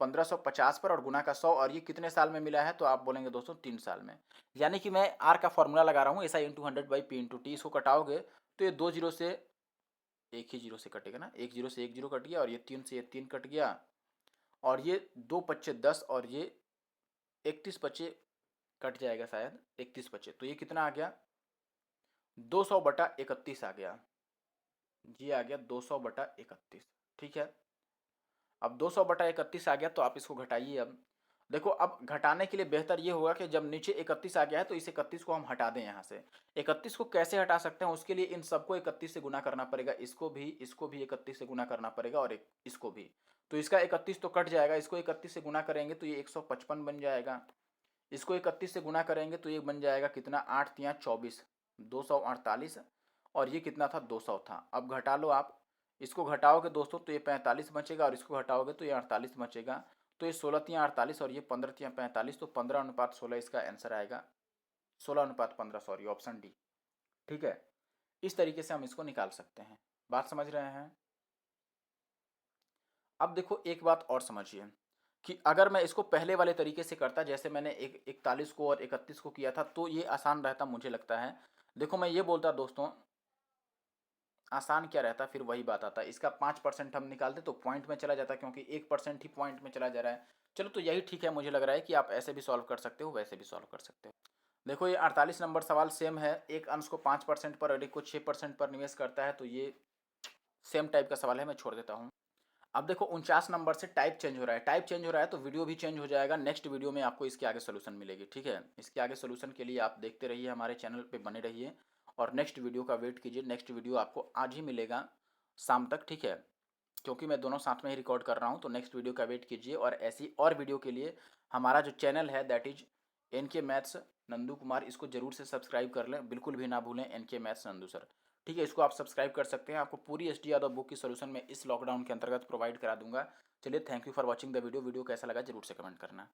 1550 पर, और गुना का 100। और ये कितने साल में मिला है? तो आप बोलेंगे दोस्तों 3 साल में। यानी कि मैं आर का फॉर्मूला लगा रहा हूँ, एस आई इंटू 100/p/t। इसको कटाओगे तो ये 2 जीरो से एक ही जीरो से कटेगा ना, एक जीरो से एक जीरो कट गया, और ये 3 से ये 3 कट गया, और ये 2 पच्चे 10, और ये 31 बचे कट जाएगा शायद, 31 बचे, तो ये कितना आ गया? 200/31 आ गया। ये आ गया 200/31, ठीक है। अब 200/31 आ गया, तो आप इसको घटाइए। अब देखो, अब घटाने के लिए बेहतर ये होगा कि जब नीचे 31 आ गया है तो इस 31 को हम हटा दें यहाँ से। 31 को कैसे हटा सकते हैं? उसके लिए इन सबको 31 से गुना करना पड़ेगा। इसको भी 31 से गुना करना पड़ेगा, और इसको भी। तो इसका 31 तो कट जाएगा, इसको 31 से गुना करेंगे तो ये 155 बन जाएगा। इसको 31 से गुना करेंगे तो ये बन जाएगा कितना? 8 तिया 24, 248, और ये कितना था? 200 था। अब घटा लो आप। इसको घटाओगे दोस्तों तो ये 45 बचेगा, और इसको घटाओगे तो ये 48 बचेगा। तो ये 16 तिया 48, और ये 15 तिया 45, तो 15:16 इसका आंसर आएगा। 16:15, सॉरी, ऑप्शन डी, ठीक है। इस तरीके से हम इसको निकाल सकते हैं। बात समझ रहे हैं? अब देखो एक बात और समझिए कि अगर मैं इसको पहले वाले तरीके से करता, जैसे मैंने 41 को और 31 को किया था, तो ये आसान रहता मुझे लगता है। देखो मैं ये बोलता दोस्तों, आसान क्या रहता, फिर वही बात आता। इसका 5% हम निकालते तो पॉइंट में चला जाता, क्योंकि 1% ही पॉइंट में चला जा रहा है। चलो, तो यही ठीक है। मुझे लग रहा है कि आप ऐसे भी सॉल्व कर सकते हो, वैसे भी सॉल्व कर सकते हो। देखो ये 48 नंबर सवाल सेम है। एक अंश को 5% पर और एक को 6% पर निवेश करता है, तो ये सेम टाइप का सवाल है, मैं छोड़ देता हूँ। अब देखो 49 नंबर से टाइप चेंज हो रहा है। टाइप चेंज हो रहा है तो वीडियो भी चेंज हो जाएगा। नेक्स्ट वीडियो में आपको इसके आगे सोल्यूशन मिलेगी, ठीक है। इसके आगे सोल्यूशन के लिए आप देखते रहिए, हमारे चैनल पे बने रहिए, और नेक्स्ट वीडियो का वेट कीजिए। नेक्स्ट वीडियो आपको आज ही मिलेगा शाम तक, ठीक है, क्योंकि मैं दोनों साथ में ही रिकॉर्ड कर रहा हूँ। तो नेक्स्ट वीडियो का वेट कीजिए, और ऐसी और वीडियो के लिए हमारा जो चैनल है that is NK maths Nandu Kumar, इसको जरूर से सब्सक्राइब कर लें, बिल्कुल भी ना भूलें, NK मैथ्स नंदू सर, ठीक है। इसको आप सब्सक्राइब कर सकते हैं। आपको पूरी SD यादव बुक की सोल्यूशन में इस लॉकडाउन के अंतर्गत प्रोवाइड करा दूंगा। चलिए, thank you for watching the video. Video कैसा लगा जरूर से कमेंट करना।